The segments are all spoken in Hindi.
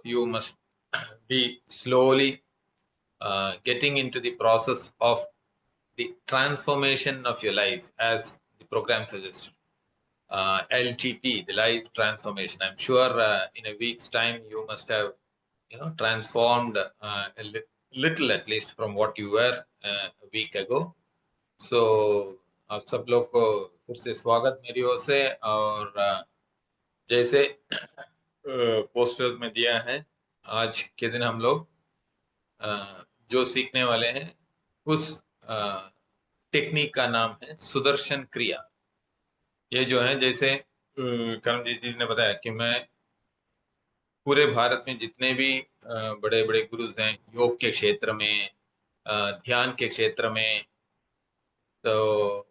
you must be slowly getting into the process of the transformation of your life, as the program suggests. LTP, the life transformation. I'm sure in a week's time you must have, transformed little at least from what you were a week ago. So आप सब लोग को फिर से स्वागत मेरी ओर से। और जैसे पोस्टर्स में दिया है, आज के दिन हम लोग जो सीखने वाले हैं उस टेक्निक का नाम है सुदर्शन क्रिया। ये जो है, जैसे करमजीत जी ने बताया कि मैं पूरे भारत में जितने भी बड़े बड़े गुरुज हैं योग के क्षेत्र में, ध्यान के क्षेत्र में, तो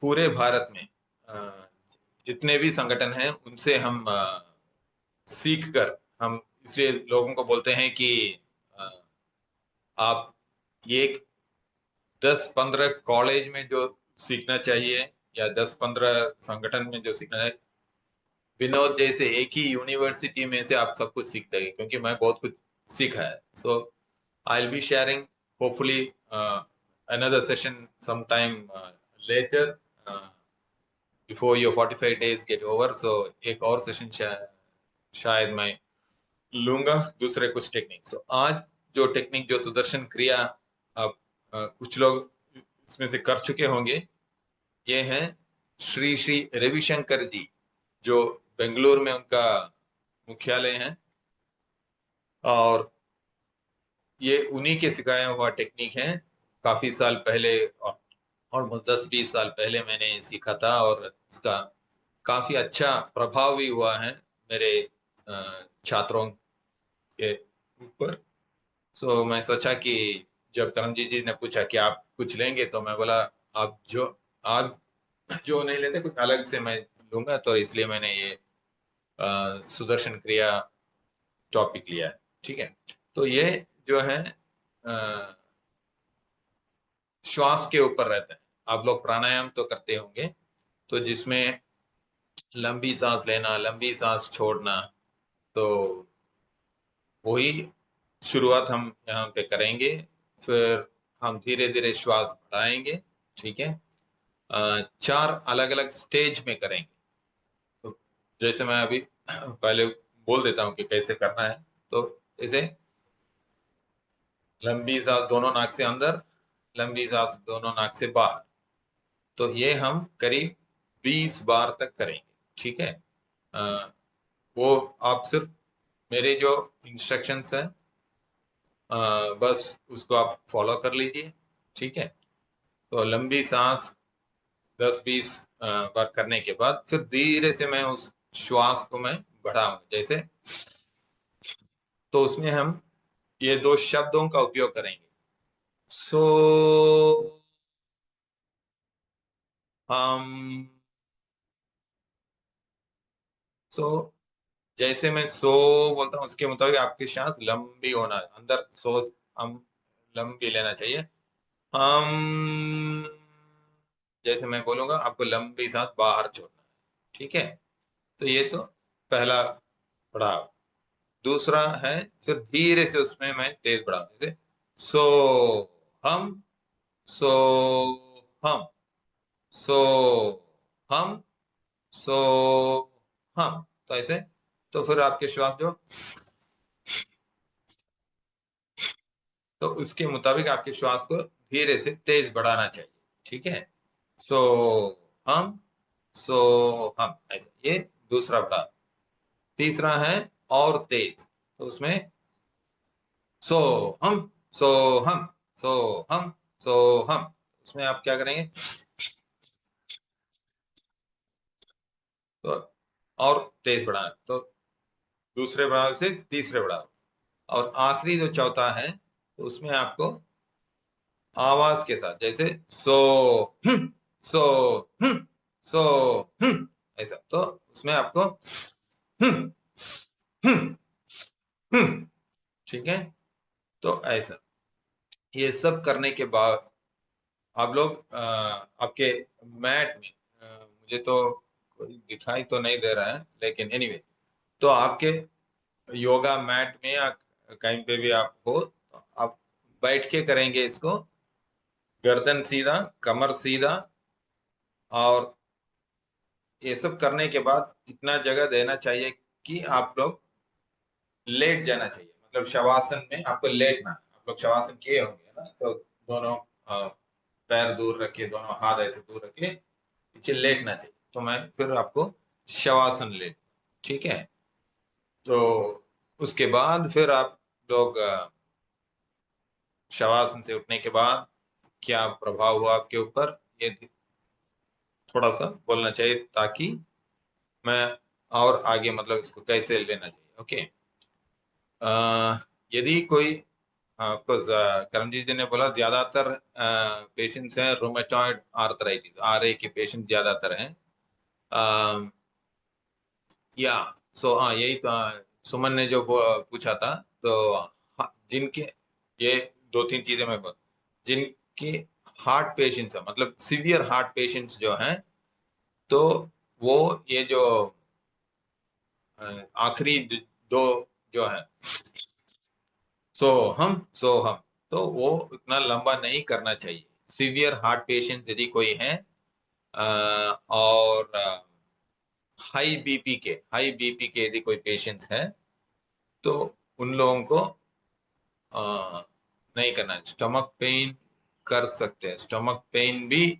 पूरे भारत में जितने भी संगठन हैं उनसे हम सीख कर, हम इसलिए लोगों को बोलते हैं कि आप ये 10-15 कॉलेज में जो सीखना चाहिए या 10-15 संगठन में जो सीखना है, विनोद जैसे एक ही यूनिवर्सिटी में से आप सब कुछ सीखते हैं, क्योंकि मैं बहुत कुछ सीखा है। So I will be sharing hopefully another session sometime later before your 45 days get over. So एक और सेशन शायद मैं लूंगा, दूसरे कुछ टेक्निक। सो आज जो टेक्निक, जो सुदर्शन क्रिया आप कुछ लोग इसमें से कर चुके होंगे, ये हैं श्री श्री रविशंकर जी, जो बेंगलुरु में उनका मुख्यालय है, और ये उन्हीं के सिखाया हुआ टेक्निक है। काफी साल पहले, और 10-20 साल पहले मैंने सीखा था, और इसका काफी अच्छा प्रभाव भी हुआ है मेरे छात्रों के ऊपर। सो मैं सोचा कि जब करमजीत जी ने पूछा कि आप कुछ लेंगे, तो मैं बोला आप जो नहीं लेते कुछ अलग से मैं लूंगा, तो इसलिए मैंने ये सुदर्शन क्रिया टॉपिक लिया है। ठीक है, तो ये जो है श्वास के ऊपर रहता है। आप लोग प्राणायाम तो करते होंगे, तो जिसमें लंबी सांस लेना, लंबी सांस छोड़ना, तो वही शुरुआत हम यहाँ पे करेंगे। फिर हम धीरे धीरे श्वास बढ़ाएंगे। ठीक है, 4 अलग अलग स्टेज में करेंगे। तो जैसे मैं अभी पहले बोल देता हूँ कि कैसे करना है। तो जैसे लंबी सांस दोनों नाक से अंदर, लंबी सांस दोनों नाक से बाहर। तो ये हम करीब 20 बार तक करेंगे। ठीक है, वो आप सिर्फ मेरे जो इंस्ट्रक्शंस हैं बस उसको आप फॉलो कर लीजिए। ठीक है, तो लंबी सांस 10-20 बार करने के बाद फिर धीरे से मैं उस श्वास को मैं बढ़ाऊंगा। जैसे, तो उसमें हम ये 2 शब्दों का उपयोग करेंगे, सो हम। सो जैसे मैं सो बोलता हूँ, उसके मुताबिक आपकी सांस लंबी होना, अंदर सो हम लंबी लेना चाहिए। हम जैसे मैं बोलूंगा, आपको लंबी सांस बाहर छोड़ना है। ठीक है, तो ये तो पहला पड़ाव। दूसरा है, फिर धीरे से उसमें मैं तेज बढ़ाऊं, जैसे सो हम, सो हम, सो हम, सो हम। तो ऐसे, तो फिर आपके श्वास जो, तो उसके मुताबिक आपके श्वास को धीरे से तेज बढ़ाना चाहिए। ठीक है, सो हम, सो हम, ऐसा। ये दूसरा बढ़ा। तीसरा है और तेज, तो उसमें सो हम, सो हम, सो हम, सो हम। उसमें आप क्या करेंगे, तो और तेज बढ़ाना, तो दूसरे बढ़ाव से तीसरे बढ़ाव। और आखिरी जो चौथा है, तो उसमें आपको आवाज के साथ, जैसे सो हम्म, सो हम्म, सो ऐसा। तो उसमें आपको हम्म, हम्म, ठीक है। तो ऐसा ये सब करने के बाद आप लोग आपके मैट में, मुझे तो कोई दिखाई तो नहीं दे रहा है, लेकिन एनीवे, तो आपके योगा मैट में या कहीं पे भी आप हो, आप बैठ के करेंगे इसको। गर्दन सीधा, कमर सीधा, और ये सब करने के बाद इतना जगह देना चाहिए कि आप लोग लेट जाना चाहिए, मतलब शवासन में आपको लेटना। आप लोग शवासन किए होंगे ना, तो दोनों पैर दूर रखे, दोनों हाथ ऐसे दूर रखे, पीछे लेटना चाहिए। तो मैं फिर आपको शवासन ले, ठीक है। तो उसके बाद फिर आप लोग शवासन से उठने के बाद क्या प्रभाव हुआ आपके ऊपर, ये थोड़ा सा बोलना चाहिए, ताकि मैं और आगे मतलब इसको कैसे लेना चाहिए। ओके। यदि कोई, ऑफ कोर्स करमजीत जी ने बोला ज्यादातर पेशेंट्स हैं रोमेटॉइड आर्थराइटिस, आरए के पेशेंट्स ज्यादातर हैं। अ, या सो हाँ, यही तो सुमन ने जो पूछा था। तो जिनके ये दो तीन चीजें मैं जिनके हार्ट पेशेंट्स है, मतलब सीवियर हार्ट पेशेंट्स जो हैं, तो वो ये जो आखिरी दो जो है, सो हम तो वो उतना लंबा नहीं करना चाहिए। सीवियर हार्ट पेशेंट्स यदि कोई है, और हाई बीपी के यदि कोई पेशेंट्स है, तो उन लोगों को नहीं करना है। स्टमक पेन कर सकते हैं, स्टमक पेन भी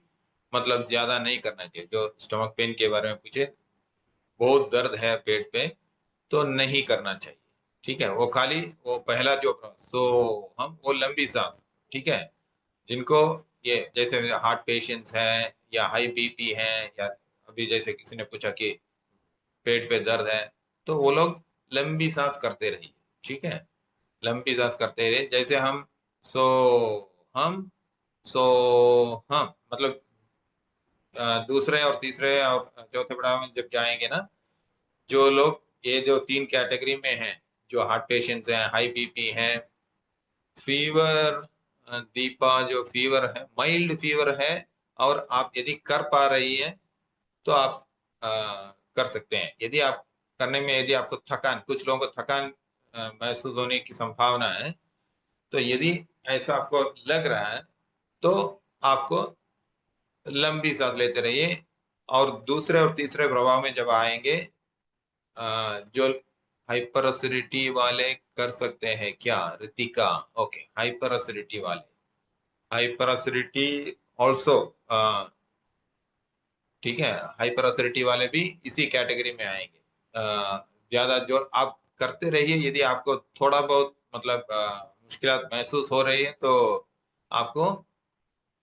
मतलब ज्यादा नहीं करना चाहिए। जो स्टमक पेन के बारे में पूछे, बहुत दर्द है पेट पे, तो नहीं करना चाहिए, ठीक है। वो खाली वो पहला जो सो हम वो लंबी सांस, ठीक है। जिनको ये जैसे हार्ट पेशेंट्स हैं या हाई बीपी हैं, या अभी जैसे किसी ने पूछा कि पेट पे दर्द है, तो वो लोग लंबी सांस करते रहिए, ठीक है। लंबी सांस करते रहिए, जैसे सो हम सो हम मतलब दूसरे और तीसरे और चौथे पड़ाव में जब जाएंगे ना, जो लोग ये जो तीन कैटेगरी में हैं, जो हार्ट पेशेंट्स हैं, हाई बीपी हैं, फीवर, दीपा जो फीवर है, माइल्ड फीवर है, और आप यदि कर पा रही है, तो आप कर सकते हैं। यदि आप करने में, यदि आपको थकान, कुछ लोगों को थकान महसूस होने की संभावना है, तो यदि ऐसा आपको लग रहा है, तो आपको लंबी सांस लेते रहिए। और दूसरे और तीसरे प्रभाव में जब आएंगे, जो हाइपर एसिडिटी वाले कर सकते हैं क्या, रितिका? ओके, हाइपर एसिडिटी वाले, हाइपर एसिडिटी ऑल्सो, ठीक है। हाइपर एसिडिटी वाले भी इसी कैटेगरी में आएंगे। ज्यादा जोर आप करते रहिए। यदि आपको थोड़ा बहुत मतलब मुश्किलात महसूस हो रही है, तो आपको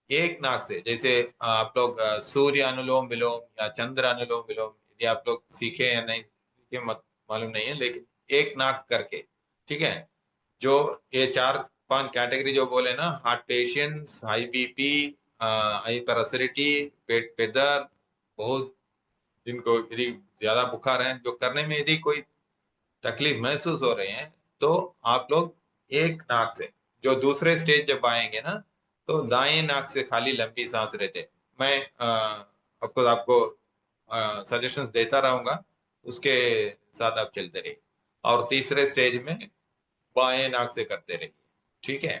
एक नाक से, जैसे आप लोग सूर्य अनुलोम विलोम या चंद्र अनुलोम विलोम, यदि आप लोग सीखे या नहीं सीखे मत मालूम नहीं है, लेकिन एक नाक करके, ठीक है। जो ये चार पांच कैटेगरी जो बोले ना, heart patients, high BP, hyper acidity, पेट पे दर्द, बहुत, जिनको यदि ज्यादा बुखार है, जो करने में यदि कोई तकलीफ महसूस हो रही है, तो आप लोग एक नाक से, जो दूसरे स्टेज जब आएंगे ना, तो दाएं नाक से खाली लंबी सांस लेते। मैं ऑफकोर्स आपको सजेशंस देता रहूंगा, उसके साथ आप चलते रहिए। और तीसरे स्टेज में बाएं नाक से करते रहिए, ठीक है।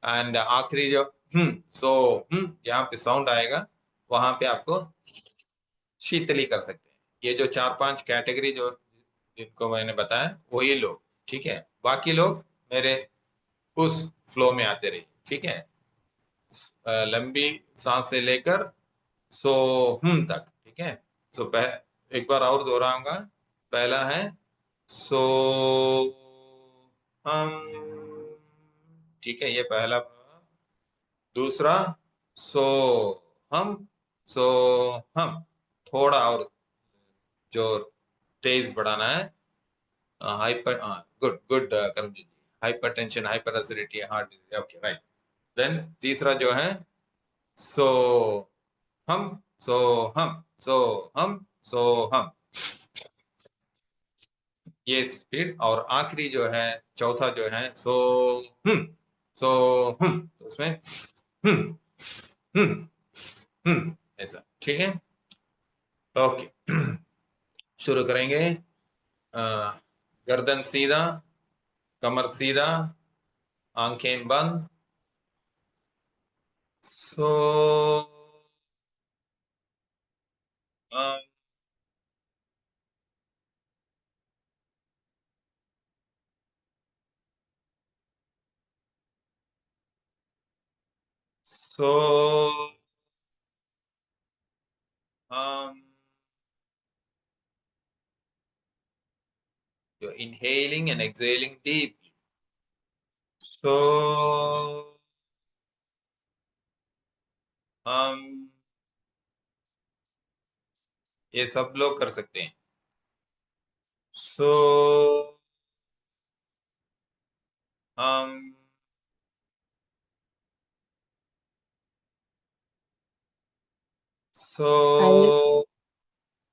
एंड आखिरी जो सो यहाँ पे साउंड आएगा, वहां पे आपको शीतली कर सकते हैं। ये जो चार पांच कैटेगरी जो जिनको मैंने बताया, वही लोग, ठीक है। बाकी लोग मेरे उस फ्लो में आते रहिए, ठीक है। लंबी सांस से लेकर सो तक, ठीक है। सो एक बार और दोहराऊंगा। पहला है सो हम, ठीक है, ये पहला। दूसरा सो हम सो हम थोड़ा और जोर, तेज बढ़ाना है। Hyper, good good Karamjeet ji. Hyper tension, hyper acidity, heart disease, okay, right. Then तीसरा जो है सो हम सो हम सो हम सो हम, ये स्पीड। और आखिरी जो है, चौथा जो है हम सो तो उसमें हम हम ऐसा, ठीक है। ओके, शुरू करेंगे। गर्दन सीधा, कमर सीधा, आंखें बंद। सो सो um, you're inhaling and exhaling deeply. So ये सब लोग कर सकते हैं। सो um, I so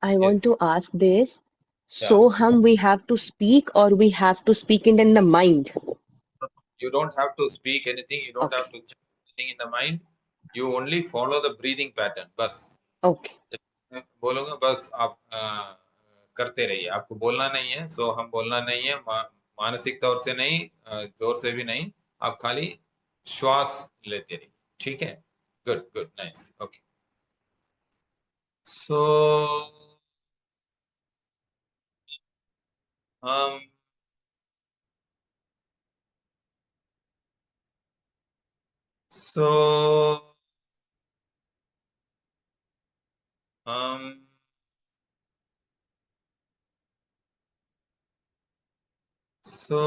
I want yes, to ask this. yeah. So hum we have to speak or we have to speak it in the mind? You don't have to speak anything. You don't have Okay. to check anything in the mind. You only follow the breathing pattern. बस Okay. मैं बोलूंगा, बस आप करते रहिए। आपको बोलना नहीं है, सो हम बोलना नहीं है, मानसिक तौर से नहीं, जोर से भी नहीं। आप खाली श्वास लेते रहिए। ठीक है? Good good, nice, okay. So हम सो हम सो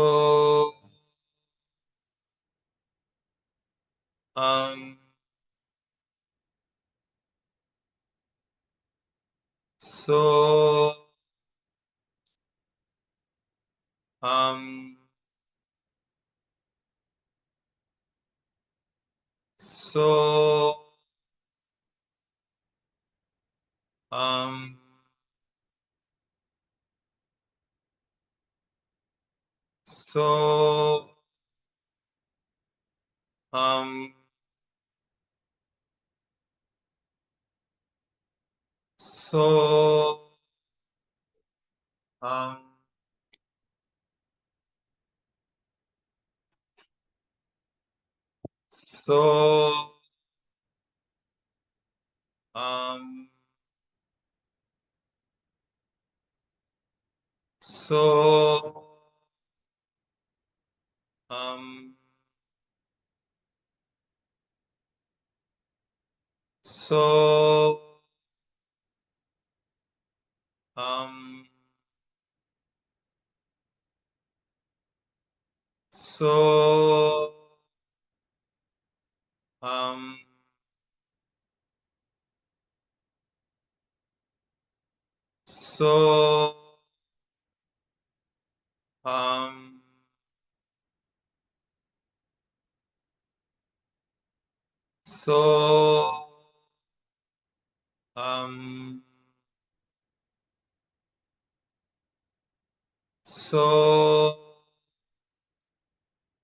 हम सो हम सो हम सो हम सो हम सो हम सो हम सो हम सो हम सो हम सो हम सो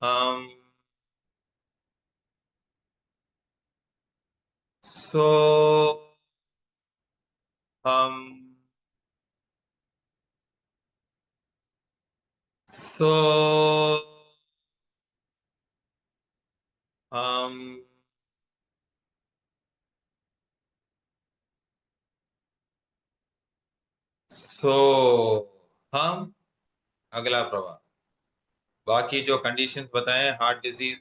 हम सो हम सो हम सो हम अगला प्रभाव। बाकी जो कंडीशंस बताएं, हार्ट डिजीज,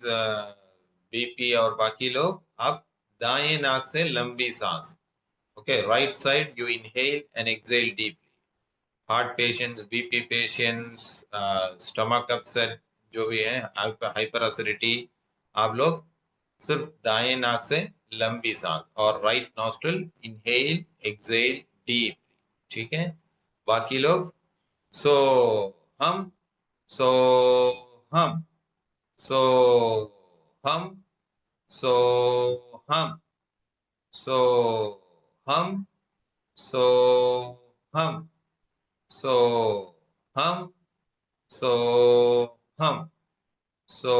बीपी और बाकी लोग, आप दाएं नाक से लंबी सांस। Okay, right side you inhale and exhale deeply. Heart patients, BP patients, stomach upset जो भी है, हाइपर एसिडिटी, आप लोग सिर्फ दाएं नाक से लंबी सांस और right nostril inhale exhale deep. ठीक है? बाकी लोग सो हम सो हम सो हम सो हम सो हम सो हम सो हम सो हम सो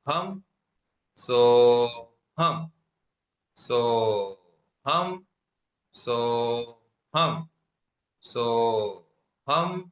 हम सो हम सो हम सो हम सो हम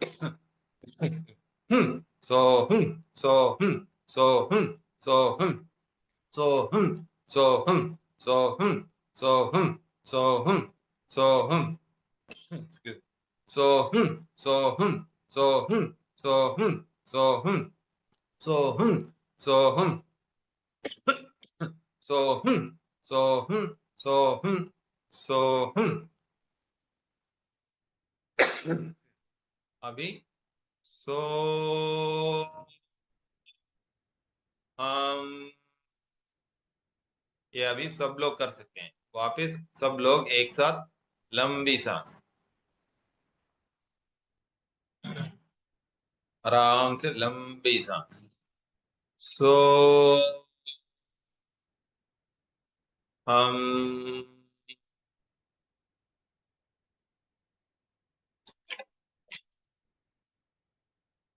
So so so so so so so so so so excuse. So so so so so so so so so so so अभी सो हम ये अभी सब लोग कर सकते हैं वापस सब लोग एक साथ लंबी सांस आराम से लंबी सांस सो हम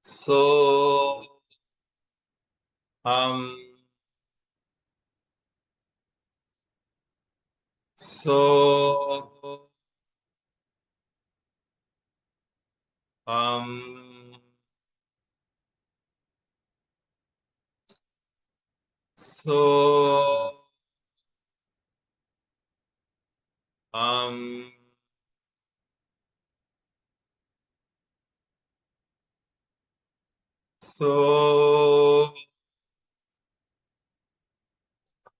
सो हम सो हम सो हम सो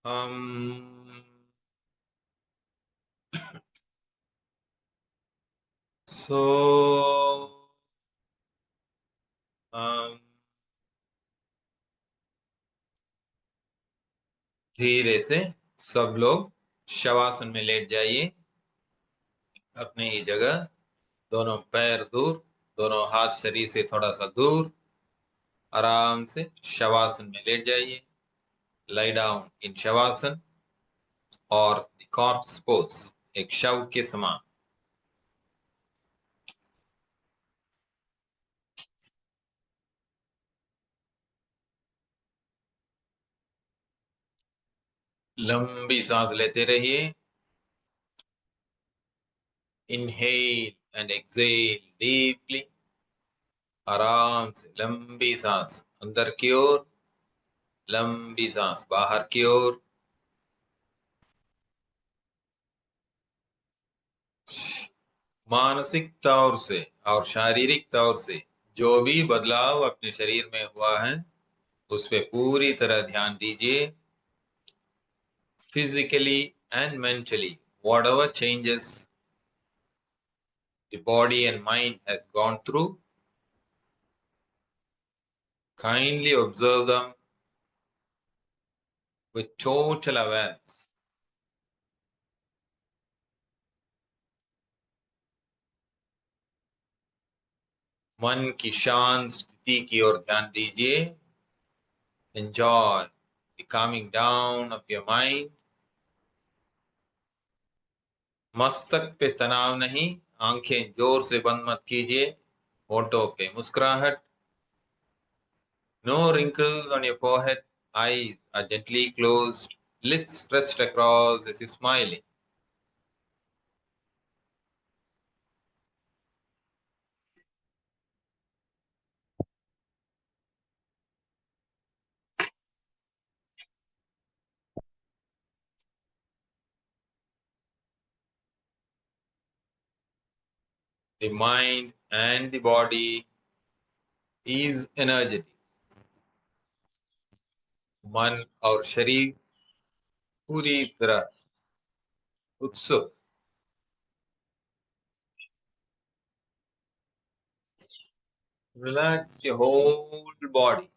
हम सो हम धीरे से सब लोग शवासन में लेट जाइए अपनी ही जगह दोनों पैर दूर दोनों हाथ शरीर से थोड़ा सा दूर आराम से शवासन में लेट जाइए लाई डाउन इन शवासन और कॉर्प्स पोज एक शव के समान लंबी सांस लेते रहिए इनहेल एंड एक्सेल डीपली आराम से लंबी सांस अंदर की ओर लंबी सांस बाहर की ओर मानसिक तौर से और शारीरिक तौर से जो भी बदलाव अपने शरीर में हुआ है उस पे पूरी तरह ध्यान दीजिए physically and mentally whatever changes the body and mind has gone through kindly observe them with total awareness मन की शांत स्थिति की ओर ध्यान दीजिए enjoy the calming down of your mind मस्तक पे तनाव नहीं आंखें जोर से बंद मत कीजिए होठों पे मुस्कुराहट no wrinkles on your forehead eyes are gently closed lips stretched across as you smiling the mind and the body is energetic मन और शरीर पूरी तरह उत्सुक relax your whole body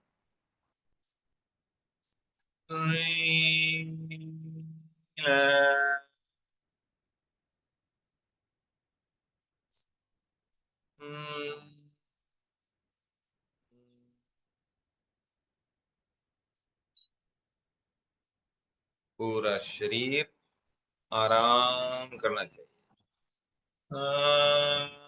Relax. पूरा शरीर आराम करना चाहिए आराम।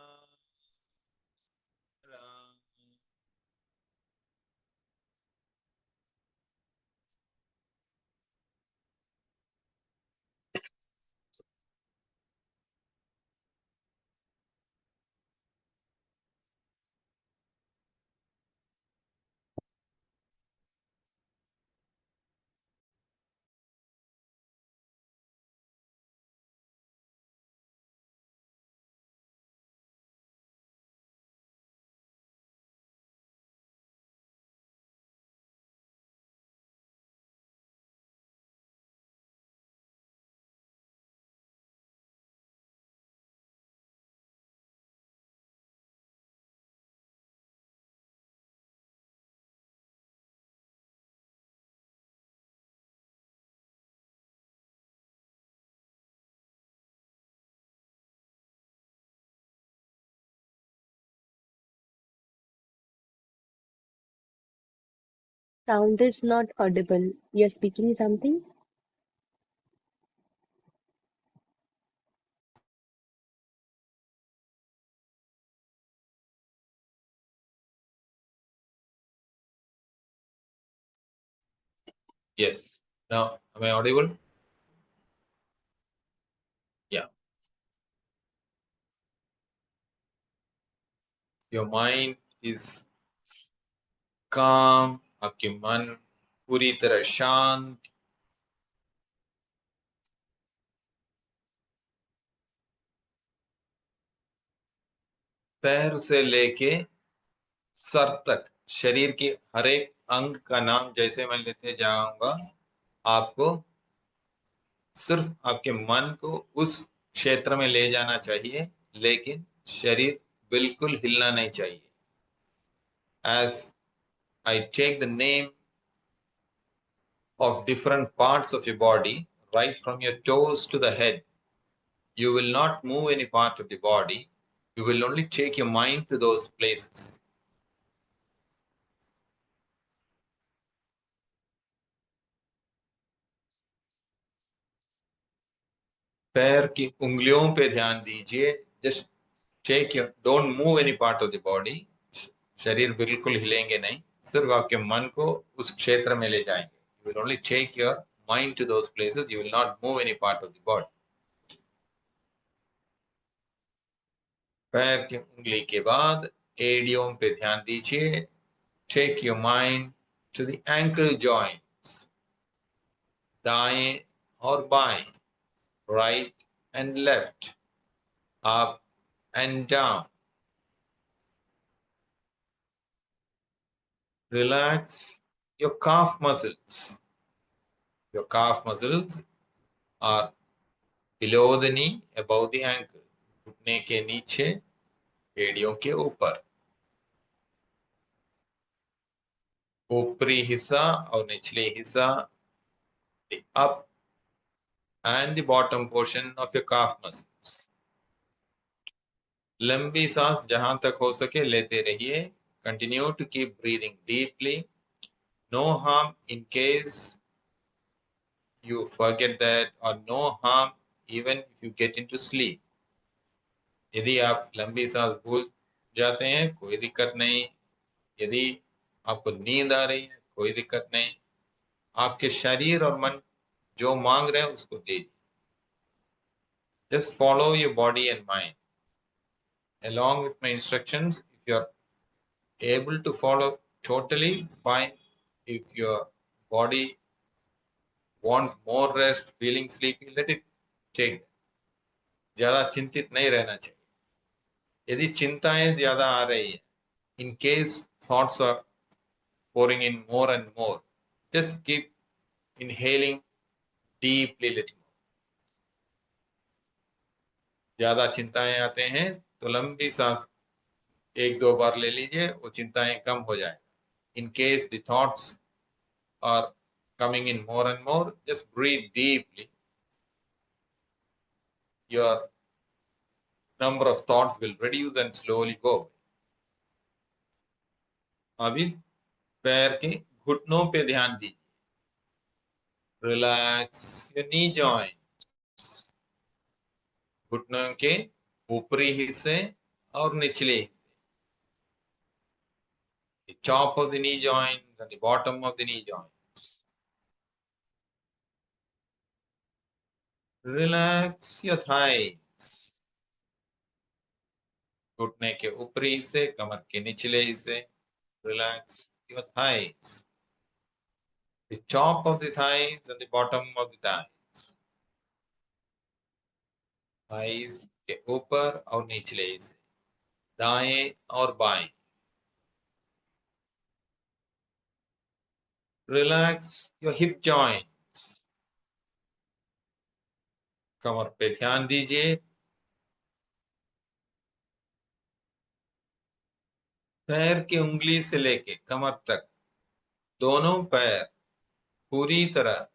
Sound is not audible. You're speaking something? Yes. Now, am I audible? Yeah. Your mind is calm. आपकी मन पूरी तरह शांत. पैर से लेके सर तक शरीर के हर एक अंग का नाम जैसे मैं लेते जाऊंगा, आपको सिर्फ आपके मन को उस क्षेत्र में ले जाना चाहिए, लेकिन शरीर बिल्कुल हिलना नहीं चाहिए. As I take the name of different parts of your body, right from your toes to the head, you will not move any part of the body. You will only take your mind to those places. पैर की उंगलियों पे ध्यान दीजिए. Just take your don't move any part of the body. शरीर बिल्कुल हिलेंगे नहीं, सिर्फ आपके मन को उस क्षेत्र में ले जाएंगे. You will only take your mind to those places. You will not move any part of the body. पैर की उंगली के बाद एड़ियों पे ध्यान दीजिए. Take your mind to the ankle joints. दाएं और बाएं, right and left, up and down. Relax your calf muscles. Your calf muscles are below the knee, above the ankle. घुटने के नीचे, एड़ियों के ऊपर. ऊपरी हिस्सा और निचले हिस्सा, the up and the bottom portion of your calf muscles. लंबी सांस जहां तक हो सके लेते रहिए. Continue to keep breathing deeply. No harm in case you forget that, or no harm even if you get into sleep. यदि आप लंबी सांस भूल जाते हैं, कोई दिक्कत नहीं. यदि आपको नींद आ रही है, कोई दिक्कत नहीं. आपके शरीर और मन जो मांग रहे हैं उसको दीजिए. Just follow your body and mind along with my instructions. If you are able to follow totally fine. If your body wants more rest, feeling sleepy, let it take. ज्यादा चिंतित नहीं रहना चाहिए. यदि चिंताएं ज्यादा आ रही है, in case thoughts are pouring in more and more, just keep inhaling deeply little more. ज्यादा चिंताएं आते हैं तो लंबी सांस एक दो बार ले लीजिए, वो चिंताएं कम हो जाए. In case the thoughts are coming in more and more, just breathe deeply. Your number of thoughts will reduce and slowly go. अभी पैर के घुटनों पे ध्यान दीजिए. Relax your knee joints. घुटनों के ऊपरी हिस्से और निचले हिस्से. The top of the knee joints and the bottom of the knee joints. Relax your thighs. घुटने के ऊपरी हिस्से, कमर के निचले हिस्से. Relax your thighs. The top of the thighs and the bottom of the thighs. Thighs के ऊपर और निचले हिस्से, दाएं और बाएं. Relax your hip joints. कमर पे ध्यान दीजिए. पैर की उंगली से लेके कमर तक दोनों पैर पूरी तरह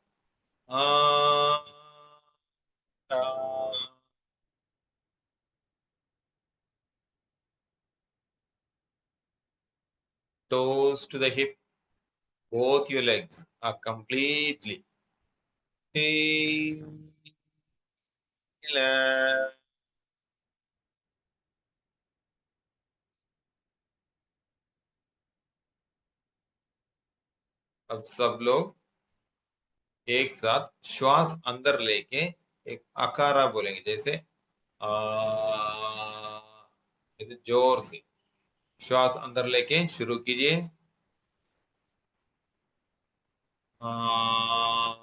toes to the hip, both your legs are completely relaxed. अब सब लोग एक साथ श्वास अंदर लेके एक अकारा बोलेंगे, जैसे आ, जैसे जोर से श्वास अंदर लेके शुरू कीजिए। आ,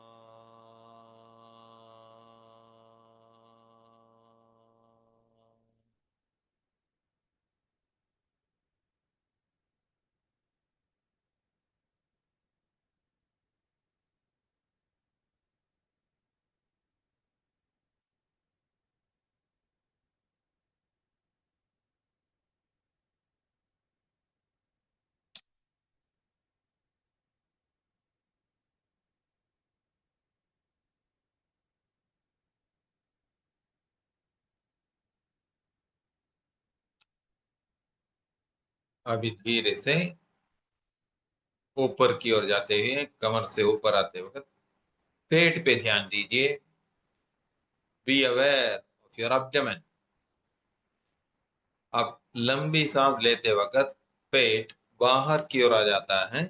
अभी धीरे से ऊपर की ओर जाते हुए कमर से ऊपर आते वक्त पेट पे ध्यान दीजिए। Be aware of your abdomen. अब लंबी सांस लेते वक्त पेट बाहर की ओर आ जाता है,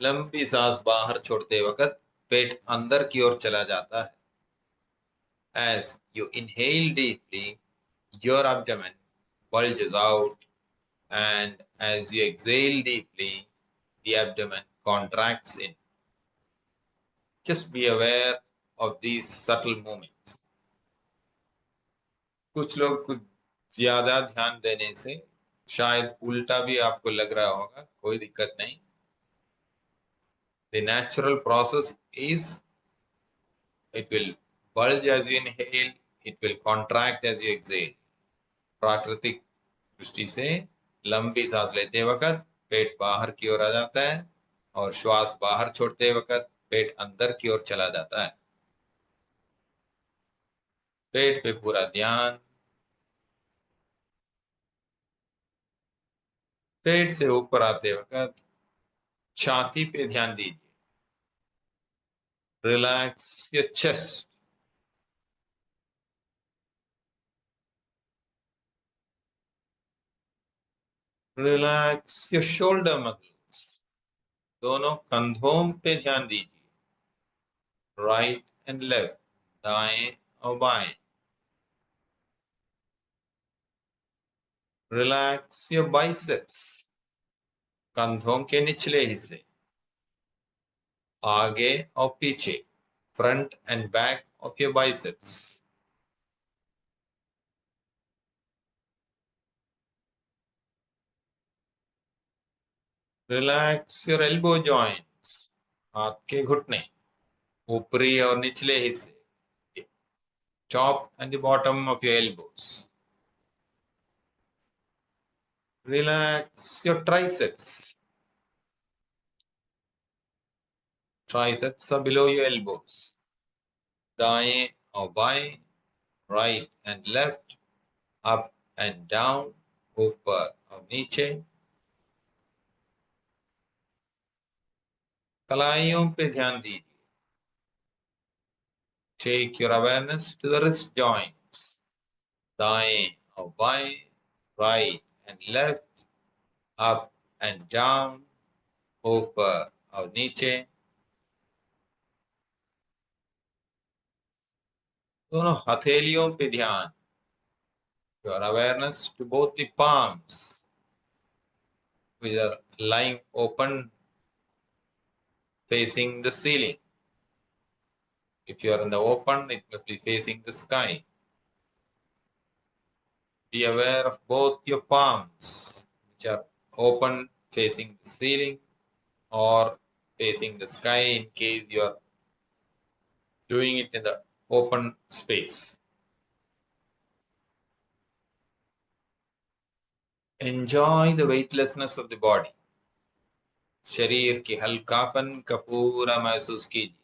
लंबी सांस बाहर छोड़ते वक्त पेट अंदर की ओर चला जाता है। As you inhale deeply, your abdomen bulges out, and as you exhale deeply, the abdomen contracts in. Just be aware of these subtle movements. कुछ लोग कुछ ज्यादा ध्यान देने से शायद उल्टा भी आपको लग रहा होगा, कोई दिक्कत नहीं। The natural process is it will bulge as you inhale, it will contract as you exhale. प्राकृतिक दृष्टि से लंबी सांस लेते वक्त पेट बाहर की ओर आ जाता है और श्वास बाहर छोड़ते वक्त पेट अंदर की ओर चला जाता है। पेट पे पूरा ध्यान। पेट से ऊपर आते वक्त छाती पे ध्यान दीजिए। Relax your chest. Relax your shoulder muscles. दोनों कंधों पे ध्यान दीजिए, राइट एंड लेफ्ट, दाएं और बाएं। Relax your biceps. कंधों के निचले हिस्से, आगे और पीछे, front and back of your biceps. Relax your elbow joints. हाथ के घुटने, ऊपरी और निचले हिस्से, top and the bottom of your elbows. Relax your triceps. Triceps are below your elbows. दाएं और बाएं, right and left, up and down, ऊपर और नीचे। कलाइयों पे ध्यान दीजिए। Take your awareness to the wrist joints. दाएं और बाएं, right and left, up and down, ऊपर और नीचे। दोनों हथेलियों पे ध्यान। Your awareness to both the palms, which are lying open facing the ceiling. If you are in the open, it must be facing the sky. Be aware of both your palms, which are open facing the ceiling or facing the sky in case you are doing it in the open space. Enjoy the weightlessness of the body. शरीर की हल्कापन का पूरा महसूस कीजिए।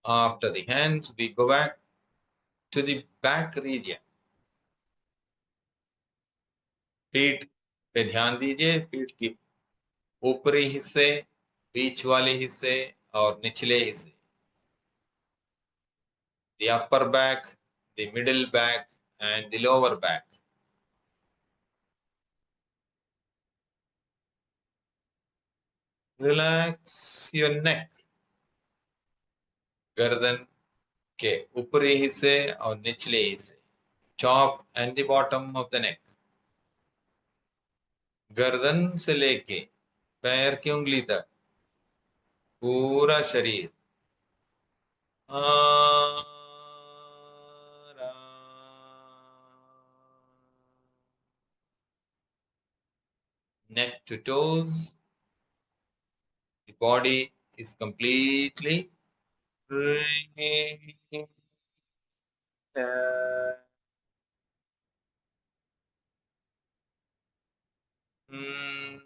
After the hands, we go back to the back region. पीठ पे ध्यान दीजिए, पीठ की ऊपरी हिस्से, बीच वाले हिस्से और निचले हिस्से। The upper back, the middle back and the lower back. Relax your neck. गर्दन के ऊपरी हिस्से और निचले हिस्से, top and the bottom of the neck. गर्दन से लेके पैर की उंगली तक पूरा शरीर आराम, neck to toes. The body is completely relaxed. Hmm.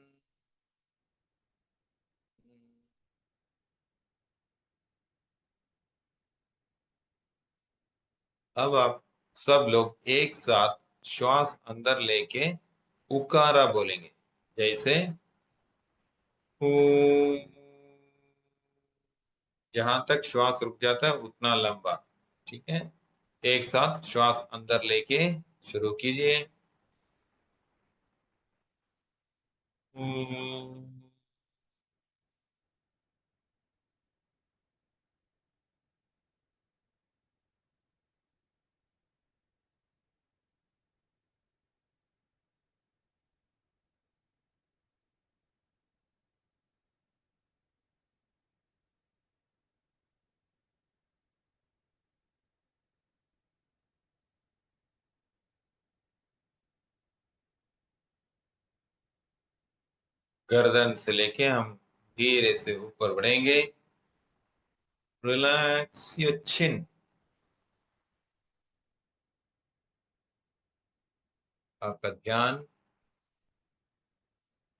अब आप सब लोग एक साथ श्वास अंदर लेके उकारा बोलेंगे, जैसे हू। जहां तक श्वास रुक जाता है उतना लंबा, ठीक है। एक साथ श्वास अंदर लेके शुरू कीजिए। गर्दन से लेके हम धीरे से ऊपर बढ़ेंगे। Relax your chin. आपका ध्यान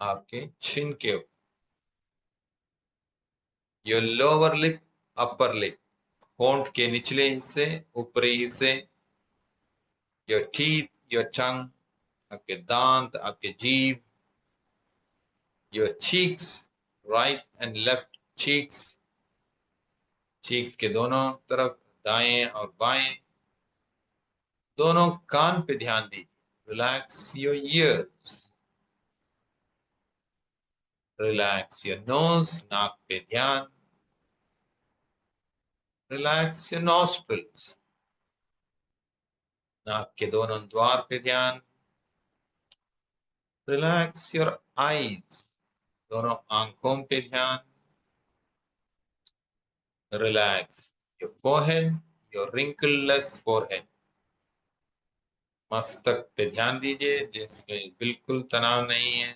आपके चिन के ऊपर। Your lower lip, upper lip, होंठ के निचले हिस्से, ऊपरी हिस्से। योर टीथ, योर टंग, आपके दांत, आपके जीभ। Your cheeks, right and left cheeks, cheeks के दोनों तरफ, दाएं और बाएं। दोनों कान पे ध्यान दीजिए। Relax your ears. Relax your nose, नाक पे ध्यान। रिलैक्स योर नॉस्ट्रिल्स, नाक के दोनों द्वार पे ध्यान। रिलैक्स योर आईज, दोनों आंखों पे ध्यान। Relax your forehead, your wrinkleless forehead, मस्तक पे ध्यान दीजिए जिसमें बिल्कुल तनाव नहीं है।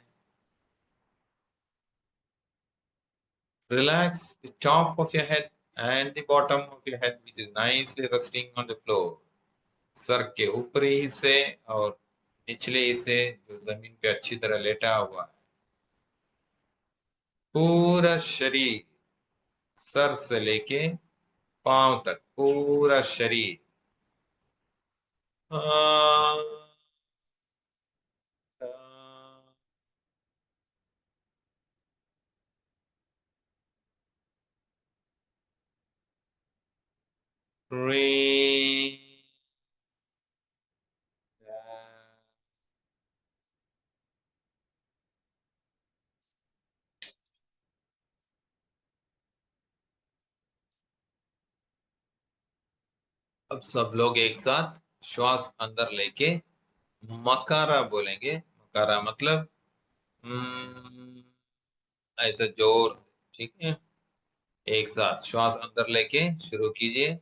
Relax the top of your head and the bottom of your head, which is nicely resting on the floor. Sir के ऊपरी हिस्से और निचले हिस्से जो जमीन पे अच्छी तरह लेटा हुआ है। पूरा शरीर, सर से लेके पांव तक पूरा शरीर आराम। Breathe. अब सब लोग एक साथ श्वास अंदर लेके मकारा बोलेंगे। मकारा मतलब ऐसे जोर से, ठीक है। एक साथ श्वास अंदर लेके शुरू कीजिए।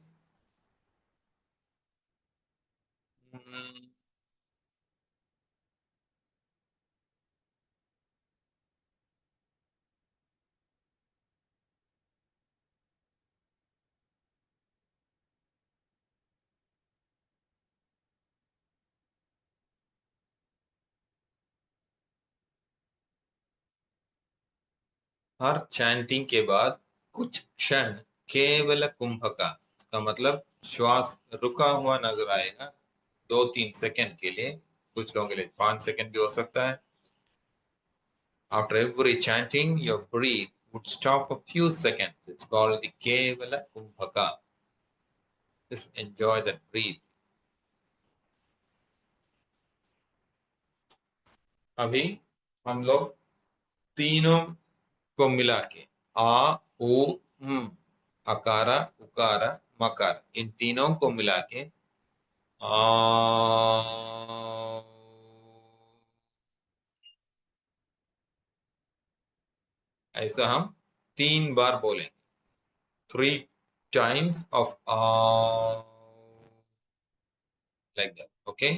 हर चैंटिंग के बाद कुछ क्षण केवल कुंभका का मतलब श्वास रुका हुआ नजर आएगा, 2-3 सेकंड के लिए कुछ लोगों के लिए 5 सेकंड भी हो सकता है. After every chanting, your breath would stop for few seconds. It's called the Kevala Kumbhaka. Just enjoy that breath. अभी हम लोग तीनों को मिला के आ उ अकारा उकारा मकार, इन तीनों को मिला के आ, ऐसा हम 3 बार बोलेंगे. 3 times of like that. Okay,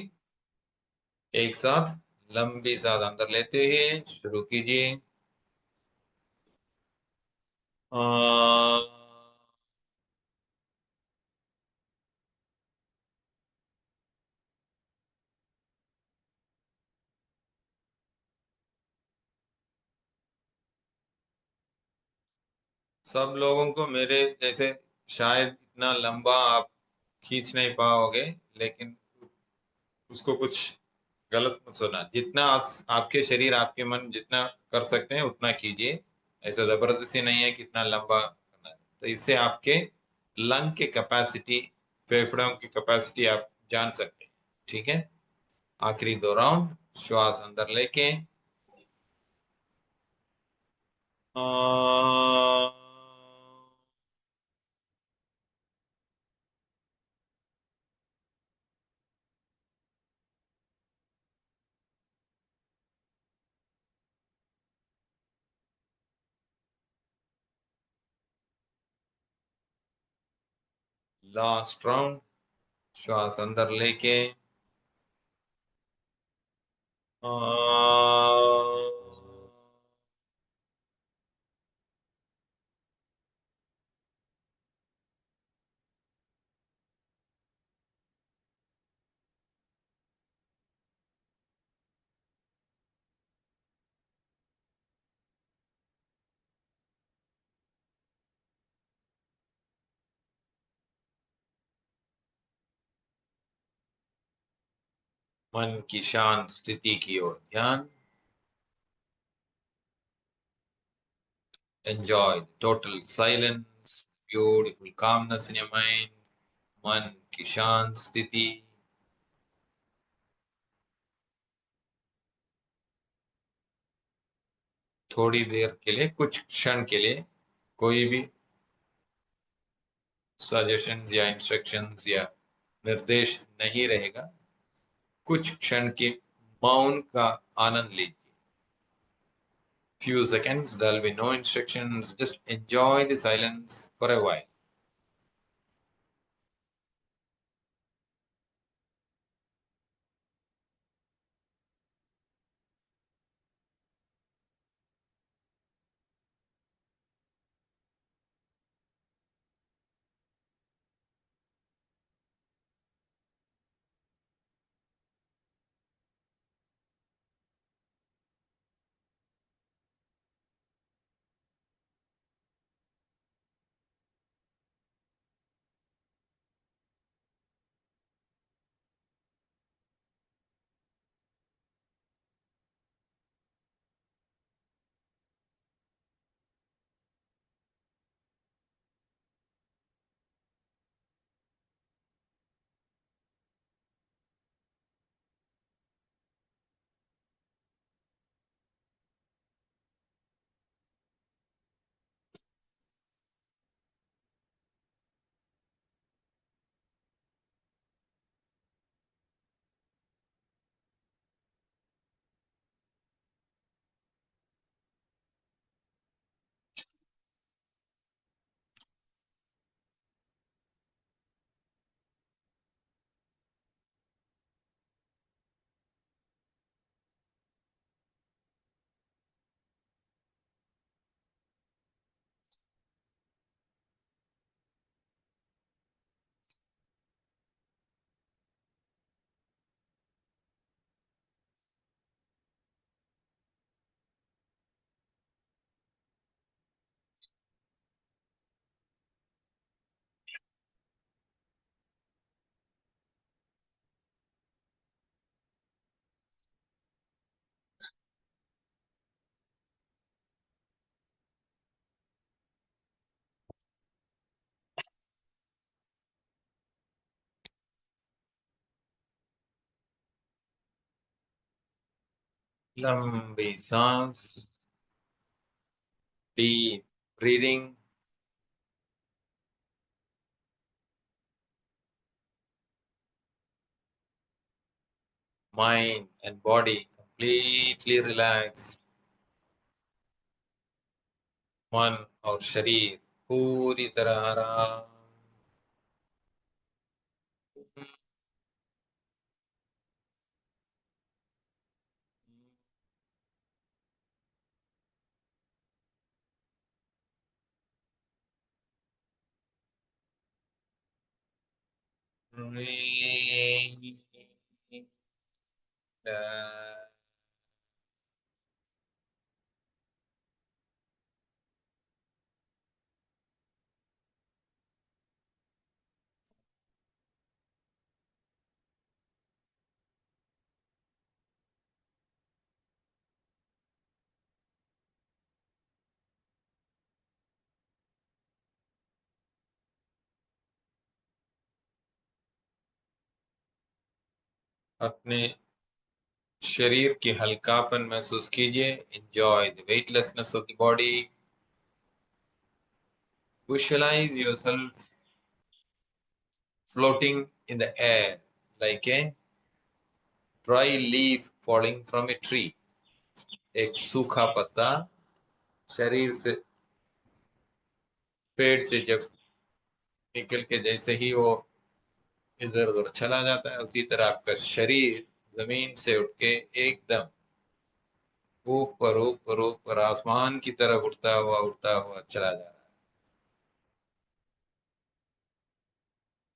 एक साथ लंबी सांस अंदर लेते हुए शुरू कीजिए. सब लोगों को मेरे जैसे शायद इतना लंबा आप खींच नहीं पाओगे, लेकिन उसको कुछ गलत मत सुना. जितना आपके शरीर आपके मन जितना कर सकते हैं उतना कीजिए. ऐसा जबरदस्ती नहीं है कितना लंबा करना है. तो इससे आपके लंग की कैपेसिटी, फेफड़ों की कैपेसिटी आप जान सकते हैं. ठीक है, आखिरी 2 राउंड. श्वास अंदर लेके लास्ट राउंड. श्वास अंदर लेके मन की शांत स्थिति की ओर ध्यान. Enjoy the total silence, beautiful calmness in your mind. मन की शांत स्थिति. थोड़ी देर के लिए, कुछ क्षण के लिए कोई भी सजेशंस या इंस्ट्रक्शंस या निर्देश नहीं रहेगा. कुछ क्षण के मौन का आनंद लीजिए. Few seconds, there will be no instructions. Just enjoy the silence for a while. लंबी सांस, deep breathing. Mind and body completely relaxed. मन और शरीर पूरी तरह आराम। अपने शरीर की हल्कापन महसूस कीजिए। Enjoy the weightlessness of the body. Visualise yourself floating in the air like a dry leaf falling from a tree। एक सूखा पत्ता शरीर से, पेड़ से जब निकल के जैसे ही वो इधर उधर चला जाता है, उसी तरह आपका शरीर जमीन से उठ के एकदम ऊपर ऊपर ऊपर आसमान की तरफ उड़ता हुआ चला जा रहा है।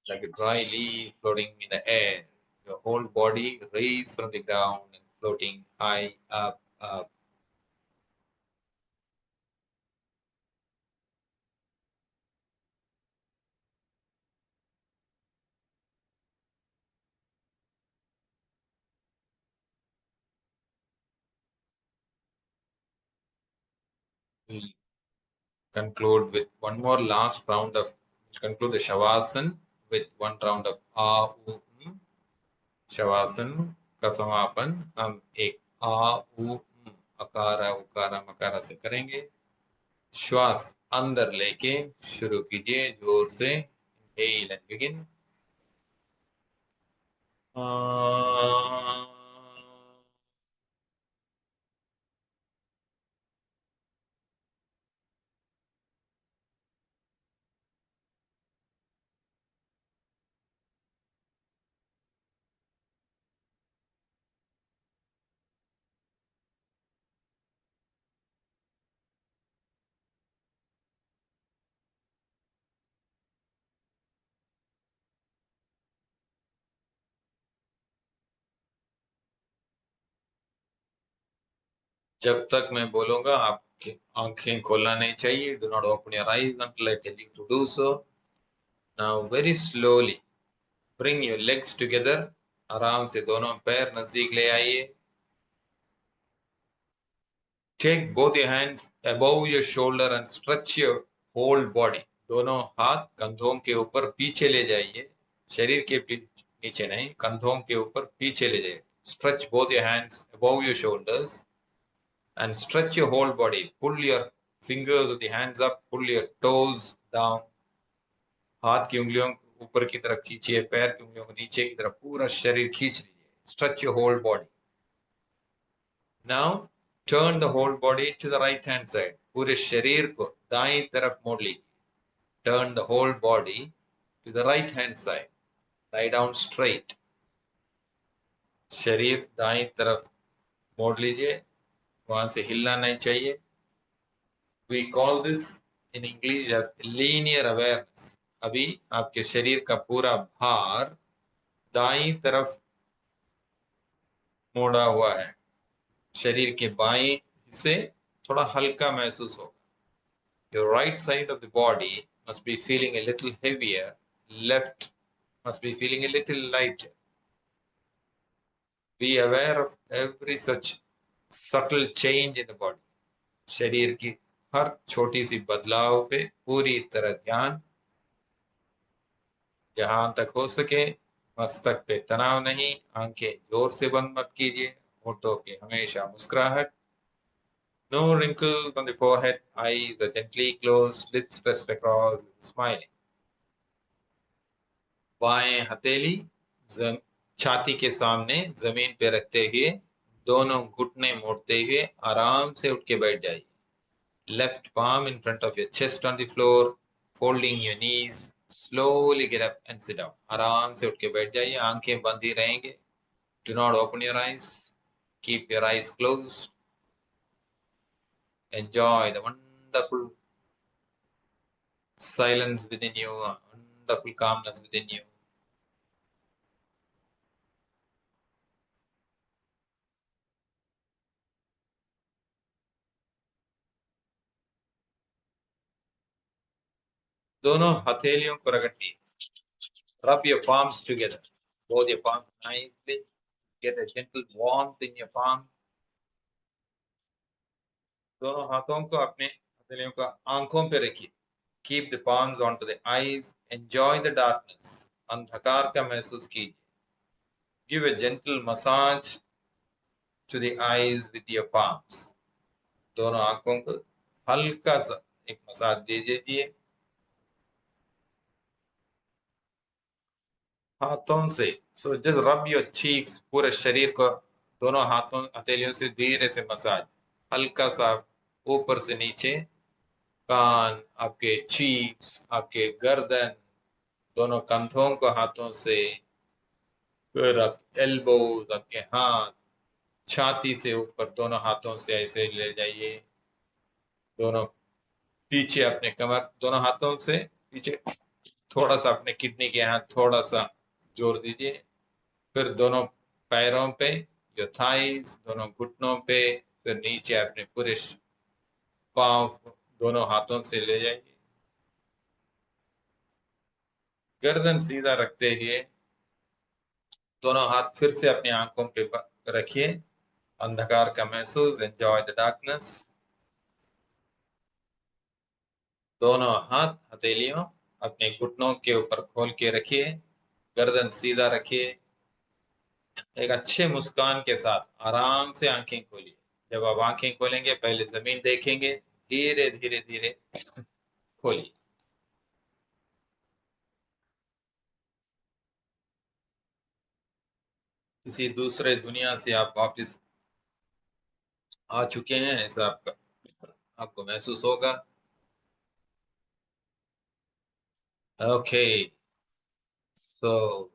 Like a dry leaf floating in the air, your whole body raised from the ground and floating high up, up। We'll conclude with one more last round of, conclude the Shavasana with one round of A, U, shavasana का समापन हम एक आ उ अकारा उकारा मकारा से करेंगे। श्वास अंदर लेके शुरू कीजिए जोर से। Inhale and begin। जब तक मैं बोलूंगा आपकी आंखें खोलना नहीं चाहिए। Do not open your eyes until I tell you to do so। Now very slowly bring your legs together। आराम से दोनों पैर नजदीक ले आइए। Take both your hands above your shoulder and stretch your whole body। दोनों हाथ कंधों के ऊपर पीछे ले जाइए। शरीर के नीचे नहीं, कंधों के ऊपर पीछे ले जाइए। Stretch both your hands above your shoulders and stretch your whole body। Pull your fingers of the hands up, pull your toes down। हाथ की उंगलियों ऊपर की तरफ खींचिए, पैर की उंगलियों को नीचे की तरफ, पूरा शरीर खींच लीजिए। Stretch your whole body। Now turn the whole body to the right hand side। पूरे शरीर को दाईं तरफ मोड़ लीजिए। Turn the whole body to the right hand side। Lie down straight। शरीर दाईं तरफ मोड़ लीजिए, वहां से हिलना नहीं चाहिए। We call this in English as linear awareness। अभी आपके शरीर का पूरा भार दाईं तरफ मोड़ा हुआ है। शरीर के बाएं हिस्से थोड़ा हल्का महसूस होगा। Your right side of the body must be feeling a little heavier, left must be feeling a little lighter। Be aware of every such subtle change in the body। शरीर की हर छोटी सी बदलाव पे पूरी तरह ध्यान। जहां तक हो सके मस्तक पे तनाव नहीं। आंखें जोर से बंद मत कीजिए। होठों के हमेशा मुस्कुराहट. No wrinkles on the forehead, eyes are gently closed, lips pressed across, smiling. बाएं हथेली छाती के सामने जमीन पे रखते हुए दोनों घुटने मोड़ते हुए आराम से उठ के बैठ जाइए. Left palm in front of your chest on the floor, folding your knees. Slowly get up and sit down. आराम से उठ के बैठ जाइए. आंखें बंद ही रहेंगे. Do not open your eyes. Keep your eyes closed. Enjoy the wonderful silence within you, wonderful calmness within you. दोनों हथेलियों को रगड़िए. Rub your palms together. Both your palms nicely. Get a gentle warmth in your palm. दोनों हाथों को अपने हथेलियों का आंखों पे रखिए. Keep the palms onto the eyes. Enjoy the darkness. अंधकार का महसूस कीजिए. Give a gentle massage to the eyes with your palms. दोनों आंखों को हल्का सा एक मसाज दे दीजिए. हाथों से so just rub your cheeks. पूरे शरीर को दोनों हाथों हथेलियों से धीरे से मसाज. हल्का सा ऊपर से नीचे. कान, आपके चीक्स, आपके गर्दन, दोनों कंधों को हाथों से. फिर आप एल्बोज, आपके हाथ छाती से ऊपर दोनों हाथों से ऐसे ले जाइए. दोनों पीछे अपने कमर दोनों हाथों से पीछे थोड़ा सा अपने किडनी के यहाँ थोड़ा सा जोर दीजिए. फिर दोनों पैरों पे जो थाइस, दोनों घुटनों पे, फिर नीचे अपने पूरे पांव दोनों हाथों से ले जाइए. गर्दन सीधा रखते हुए दोनों हाथ फिर से अपनी आंखों पे रखिए. अंधकार का महसूस. Enjoy the darkness. दोनों हाथ हथेलियों अपने घुटनों के ऊपर खोल के रखिए. गर्दन सीधा रखिए. एक अच्छे मुस्कान के साथ आराम से आंखें खोलिए. जब आप आंखें खोलेंगे पहले जमीन देखेंगे. धीरे धीरे धीरे खोलिए. किसी दूसरे दुनिया से आप वापस आ चुके हैं ऐसा आपको महसूस होगा. ओके. सो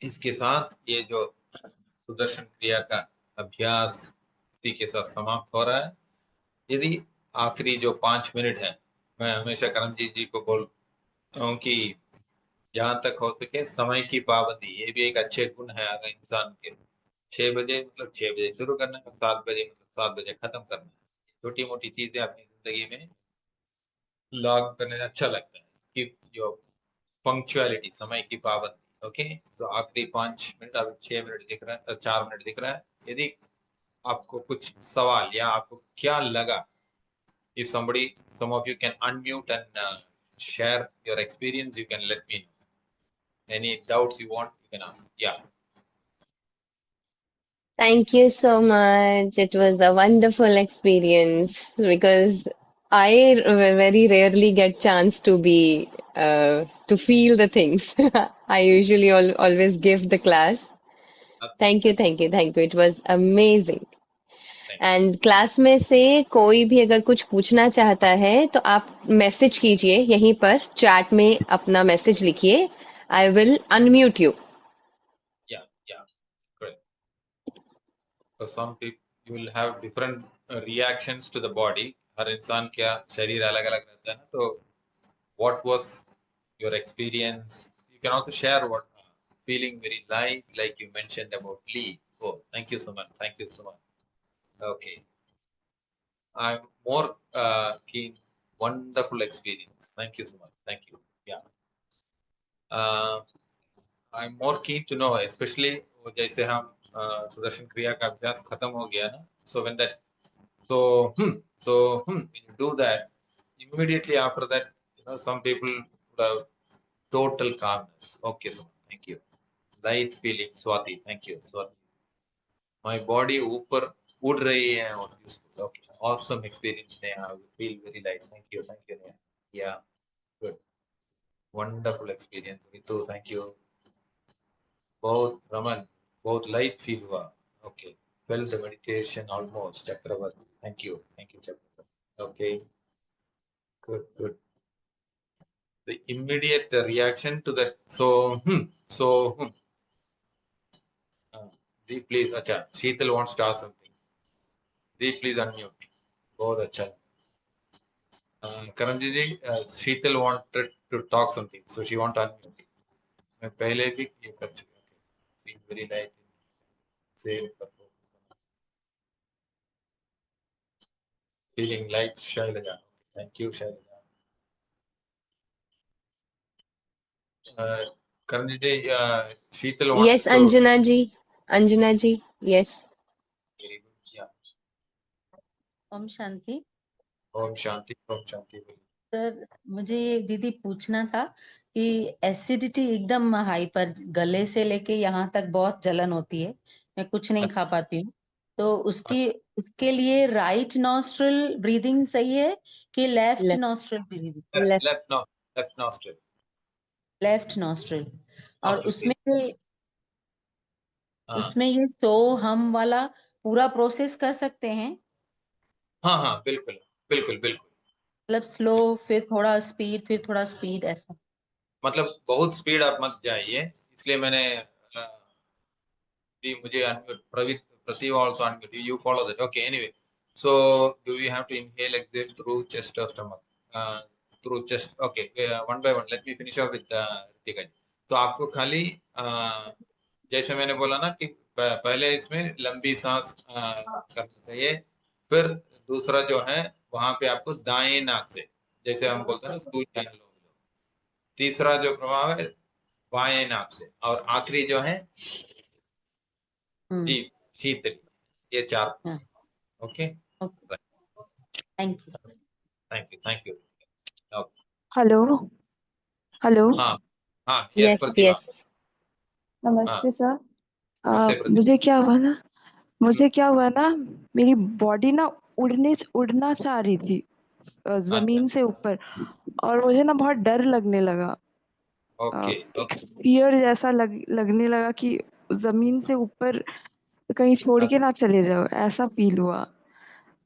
इसके साथ ये जो सुदर्शन क्रिया का अभ्यास इसी के साथ समाप्त हो रहा है. यदि आखिरी जो 5 मिनट है, मैं हमेशा करमजीत जी को बोलता हूँ कि जहां तक हो सके समय की पाबंदी, ये भी एक अच्छे गुण है अगर इंसान के. 6 बजे मतलब 6 बजे शुरू करना है, 7 बजे मतलब 7 बजे खत्म करना है. छोटी मोटी चीजें अपनी जिंदगी में लॉग करने में अच्छा लगता है कि जो पंक्चुअलिटी, समय की पाबंदी. ओके. सो आखिरी 5 मिनट, अब 6 मिनट दिख रहा है, 4 मिनट दिख रहा है. यदि आपको कुछ सवाल या आपको क्या लगा, if some of you can unmute and share your experience, you can let me know. Any doubts you want, you can ask. Yeah. Thank you so much. It was a wonderful experience because I very rarely get chance to be to feel the things. I usually always give the class. Thank you, thank you, thank you. It was amazing. And class में से कोई भी अगर कुछ पूछना चाहता है तो आप मैसेज कीजिए यहीं पर चैट में अपना मैसेज लिखिए. I will unmute you. Yeah, yeah, great. For some people, you will have different reactions to the body. हर इंसान का शरीर अलग अलग रहता है ना. तो what was your experience? You can also share what feeling very light, like you mentioned about Lee. Oh, thank you so much. Thank you so much. Okay. I'm more keen. Wonderful experience. Thank you so much. Thank you. Yeah. I'm more keen to know, especially वो जैसे हम सुदर्शन क्रिया का अभ्यास खत्म हो गया ना. So when that, when you do that, immediately after that, some people would have total calmness. Okay, so thank you. Light feeling, Swati. Thank you, Swati. my body ऊपर उड़ रही है और okay, awesome experience Neha, I feel very light. Thank you Neha. Yeah, good, wonderful experience. Ritu, thank you. बहुत रमन, बहुत light feel हुआ. Okay, felt the meditation almost. Chakravarti, thank you Chakravarti. Okay, good. The immediate reaction to that. So Dee, please. अच्छा, Sheetal wants to ask something. Dee, please unmute. बहुत अच्छा. Karanji ji, Sheetal wanted to talk something, so she want to unmute. मैं पहले भी ये कर चुका हूँ. Feel very light. Same purpose. Feeling light, Shailaja. Thank you, Shailaja. Karanji ji, Sheetal wants Yes, to. Anjana ji, yes. Very good. Yeah. Om Shanti. Om Shanti बोलिए. सर मुझे ये दीदी पूछना था कि एसिडिटी एकदम हाई पर गले से लेके यहाँ तक बहुत जलन होती है, मैं कुछ नहीं खा पाती हूँ, तो उसके लिए राइट नॉस्ट्रल ब्रीदिंग सही है कि left Left, nostril breathing? left. Left nostril. Left nostril. और Nostril. उसमें ये सो हम वाला पूरा प्रोसेस कर सकते हैं? हाँ, बिल्कुल. मतलब स्लो, फिर थोड़ा स्पीड, फिर थोड़ा स्पीड, ऐसा? मतलब बहुत स्पीड आप मत जाइए, इसलिए मैंने मुझे unmute. Prativ also unmute. You follow that. Okay, anyway. So do we have to inhale, exhale through chest or stomach? Through chest. Okay, one by one. Let me finish off with Ritika ji. तो आपको खाली जैसे मैंने बोला ना कि पहले इसमें लंबी सांस करना चाहिए, फिर दूसरा जो है वहां पे आपको दाएं नाक से, जैसे हम बोलते हैं ना सूर्य अनुलोम विलोम, तीसरा जो प्रभाव है बाएं नाक से, और आखिरी जो है जी शीतल. ये 4. हाँ. Okay, thank you. Thank you. Hello hello. हाँ, यस Yes, प्रतिभा. yes. नमस्ते सर। नमस्ते प्रतिभा. मुझे क्या हुआ ना, मेरी बॉडी ना उड़ना चाह रही थी जमीन से ऊपर, और मुझे ना बहुत डर लगने लगा। ओके, एक फियर जैसा लगने लगा कि जमीन से ऊपर कहीं छोड़ के ना चले जाओ, ऐसा फील हुआ।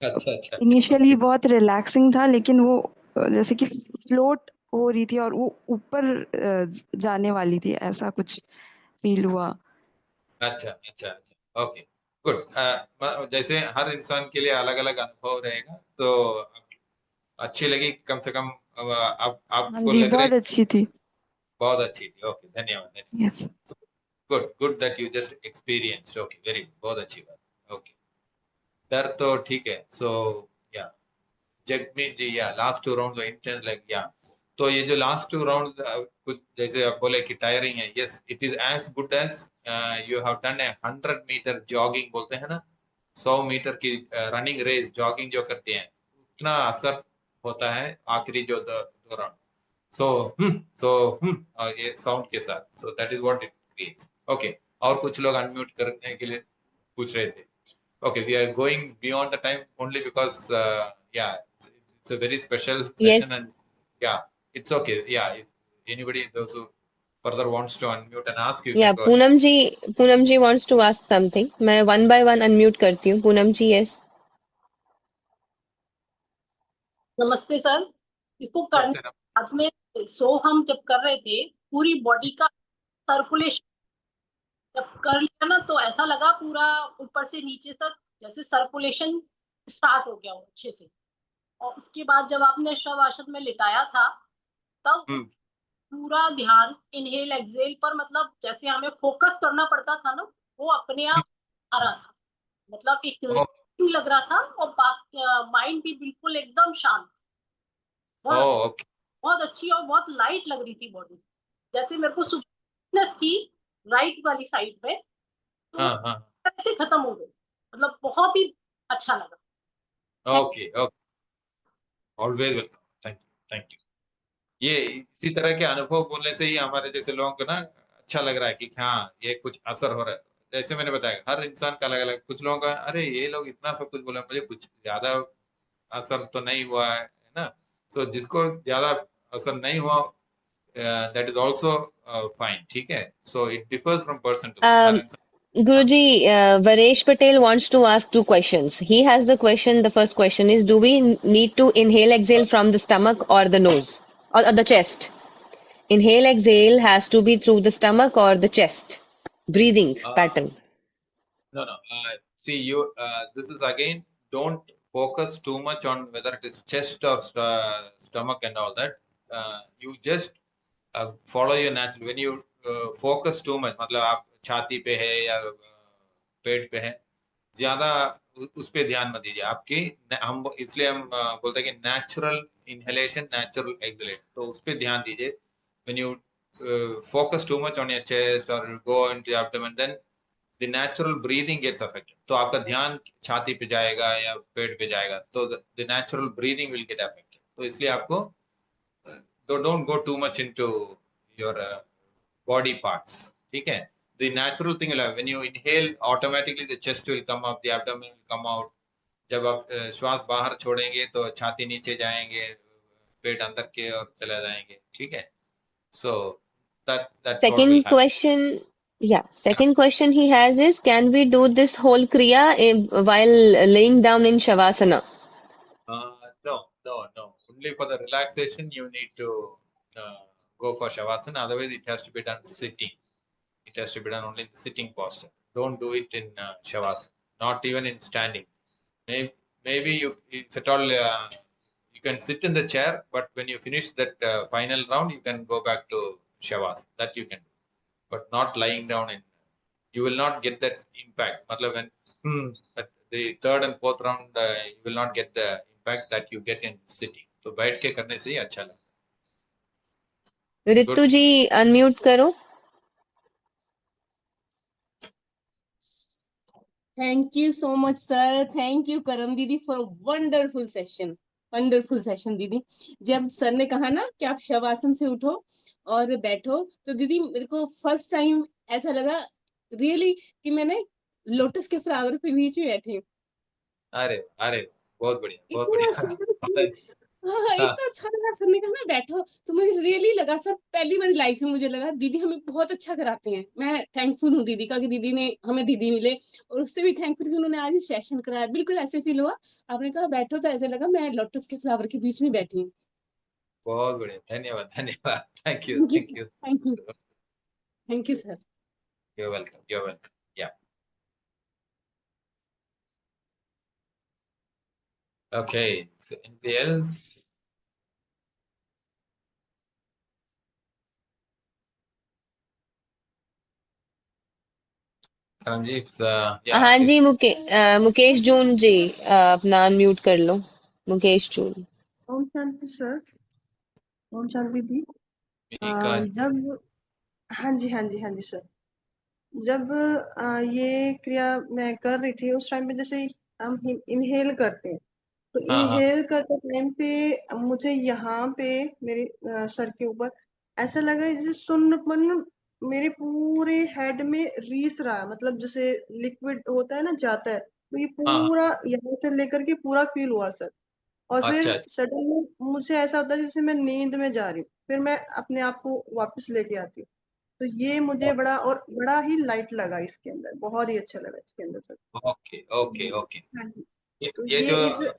अच्छा. इनिशियली बहुत रिलैक्सिंग था, लेकिन वो जैसे कि फ्लोट हो रही थी और वो ऊपर जाने वाली थी, ऐसा कुछ फील हुआ। अच्छा. Okay, good. जैसे हर इंसान के लिए अलग अलग अनुभव रहेगा, तो अच्छी लगी कम से कम. अब हाँ आपको जी, लग रही बहुत अच्छी थी। बहुत अच्छी थी. ओके, धन्यवाद. Yes. Good that you just experience. Okay, very good, बहुत अच्छी बात. ओके, डर तो ठीक है. सो या जगमीत जी, या लास्ट 2 राउंड इंटेंस लाइक, या तो ये जो लास्ट 2 राउंड कुछ जैसे आप बोले कि टायरिंग है, yes it is as good as you have done a 100 metre jogging, बोलते हैं ना 100 मीटर की रनिंग रेस, जॉगिंग जो करते हैं, उतना असर होता है आखिरी जो 2 राउंड. ये साउंड के साथ, so that is what it creates. Okay, और कुछ लोग अनम्यूट करने के लिए पूछ रहे थे. Okay, we are going beyond the time only because it's a very special Yes. session, and yeah, it's okay. Yeah, if anybody those who further wants to unmute and ask, you Yeah, can go ahead. Poonam ji wants to ask something. मैं one by one unmute करती हूँ. Poonam ji, yes. नमस्ते सर। इसको करने नमस्ते. बाद में हम जब कर रहे थे, पूरी बॉडी का सर्कुलेशन जब कर लिया ना, तो ऐसा लगा पूरा ऊपर से नीचे तक जैसे सर्कुलेशन स्टार्ट हो गया हो अच्छे से। और उसके बाद जब आपने शवासन में लिटाया था, तब पूरा ध्यान इनहेल एक्सहेल पर, मतलब जैसे हमें फोकस करना पड़ता था ना, वो अपने आप आ रहा था। मतलब एक रिलैक्सिंग लग रहा था, और माइंड भी बिल्कुल एकदम शांत, ओके. बहुत अच्छी और बहुत लाइट लग रही थी बॉडी। जैसे मेरे को सुबह की राइट वाली साइड पे तो ऐसे खत्म हो गई, मतलब बहुत ही अच्छा लगा। Okay. Always welcome. Thank you. ये इसी तरह के अनुभव बोलने से ही हमारे जैसे लोगों को ना अच्छा लग रहा है कि हाँ, ये कुछ असर हो रहा है. जैसे मैंने बताया हर इंसान का अलग अलग, कुछ लोगों का अरे ये लोग इतना सब कुछ बोला मुझे कुछ ज्यादा असर तो नहीं हुआ है ना। सो जिसको ज्यादा असर नहीं हुआ दैट इज ऑल्सो फाइन, ठीक है। So it differs from person to person, हर इंसान। Guruji, Varesh Patel wants to ask two questions. He has the question. The first question is, do we need to inhale, exhale from the stomach or the nose or the chest? Inhale, exhale has to be through the stomach or the chest. Breathing pattern. No, no. See, this is again, don't focus too much on whether it is chest or stomach and all that. You just follow your natural. When you focus too much, मतलब आप छाती पे है या पेट पे है, ज्यादा उस पे ध्यान मत दीजिए। आपकी हम इसलिए हम बोलते हैं कि नेचुरल इनहेलेशन, नेचुरल एक्सहेलेशन, तो उस पे ध्यान दीजिए। When you focus too much on your chest or go into the abdomen, then the natural breathing gets affected. तो आपका ध्यान छाती पे जाएगा या पेट पे जाएगा, तो the natural breathing will get affected. तो इसलिए आपको don't go too much into your body parts, ठीक है। The natural thing will happen. When you inhale, automatically the chest will come up, the abdomen will come out. जब आप श्वास बाहर छोड़ेंगे तो छाती नीचे जाएंगे, पेट अंदर के और चला जाएंगे, ठीक है। So that's what will Second happen. question, second question he has is, can we do this whole kriya while laying down in Shavasana? No. Only for the relaxation you need to go for Shavasana. Otherwise, it has to be done sitting. It has to be done only in the sitting posture. Don't do it in Shavasana. Not even in standing. Maybe you, if at all, you can sit in the chair, but when you finish that final round, you can go back to Shavasana. That you can do, but not lying down in. You will not get that impact. मतलब when at the third and fourth round, you will not get the impact that you get in sitting. तो बैठ के करने से ही अच्छा लगता है। रितु जी अनम्यूट करो। Thank you so much, sir. Thank you, Karam Didi, for a wonderful session. Wonderful session दीदी। जब सर ने कहा ना कि आप शवासन से उठो और बैठो, तो दीदी मेरे को फर्स्ट टाइम ऐसा लगा रियली कि मैंने लोटस के फ्लावर पे बीच में बैठी हूँ। अरे बहुत बढ़िया, बहुत इतना बढ़िया। इतना अच्छा लगा। सर ने कहा ना बैठो, तो मुझे रियली लगा सर, पहली बार लाइफ में मुझे लगा दीदी हमें बहुत अच्छा कराते हैं। मैं थैंकफुल हूँ दीदी का कि दीदी ने हमें दीदी मिले, और उससे भी थैंकफुल कि उन्होंने आज सेशन कराया। बिल्कुल ऐसे फील हुआ, आपने कहा बैठो तो ऐसे लगा मैं लोटस के फ्लावर के बीच में बैठी हूँ। बहुत बढ़िया, धन्यवाद। Thank you sir. You're welcome. Yeah. Okay, so anybody else? हाँ जी, मुकेश जून जी अपना अनम्यूट कर लो। मुकेश जून। ओम शांति सर। ओम शांति दी। जब हाँ जी सर, जब ये क्रिया मैं कर रही थी उस टाइम पे जैसे हम इनहेल करते हैं, तो इनहेल करते टाइम पे मुझे यहाँ पे मेरे सर के ऊपर ऐसा लगा जैसे सुन्नपन मेरे पूरे हेड में रीस रहा है। मतलब जैसे लिक्विड होता है ना, जाता है, तो ये पूरा यहाँ से लेकर के पूरा फील हुआ सर। और फिर सडनली मुझे ऐसा होता है जैसे मैं नींद में जा रही हूँ, फिर मैं अपने आप को वापस लेके आती हूँ। तो ये मुझे बड़ा ही लाइट लगा इसके अंदर, बहुत ही अच्छा लगा इसके अंदर सर। ओके। हाँ जी। तो ये जो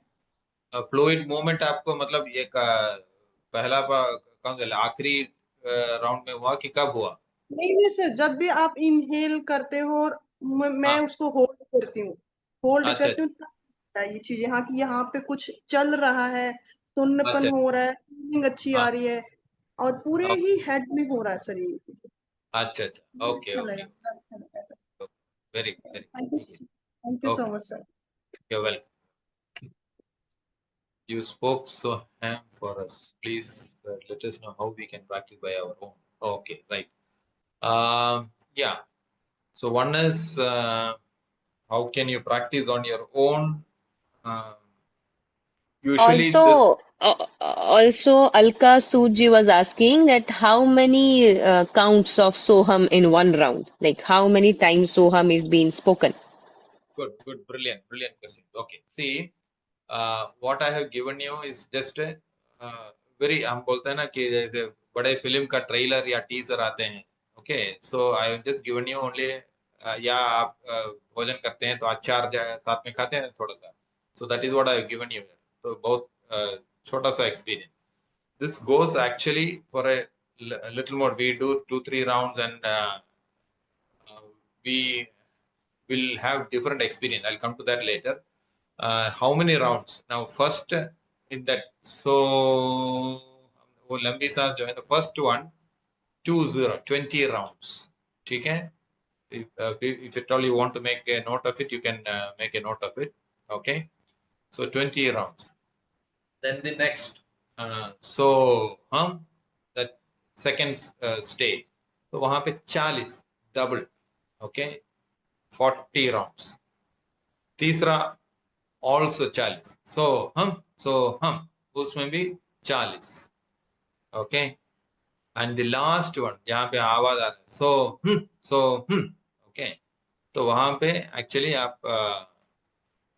फ्लूइड मूवमेंट आपको मतलब ये पहला कौन सा आखिरी राउंड में हुआ कि कब हुआ? नहीं सर, जब भी आप इनहेल करते हो और मैं उसको होल्ड करती हूँ, ये चीज यहाँ पे कुछ चल रहा है, सुन्नपन हो रहा है, फीलिंग अच्छी आ रही है, और पूरे ही हेड में हो रहा है सर ये चीज। अच्छा okay very thank you so much sir. You're welcome. You spoke so for us. Please let us know how we can practice by our own. Okay, right. Yeah. So one is how can you practice on your own? Usually Also, Also, Alka Suji was asking that how many counts of Soham in one round? Like how many times Soham is being spoken? Good, brilliant question. Okay, see, what I have given you is just a very, हम बोलते हैं ना कि जैसे बड़े फिल्म का ट्रेलर या टीजर आते हैं. Okay, so I have just given you only, या आप भोजन करते हैं तो अचार साथ में खाते हैं थोड़ा सा, so that is what I have given you. तो बहुत छोटा सा experience. This goes actually for a little more. We do 2-3 rounds, and we will have different experience. I'll come to that later. How many rounds? Now, first in that, so वो लंबी सांस जो है, the first one 20 rounds. ठीक है? If at all you want to make a note of it, you can make a note of it. Okay? So 20 rounds. Then the next, so that second stage, तो वहां पे 40 double. Okay? 40 rounds. तीसरा also 40. So उसमें भी 40. Okay? And the last one, जहाँ पे आवाज आ रहा है, so okay, तो वहां पे actually आप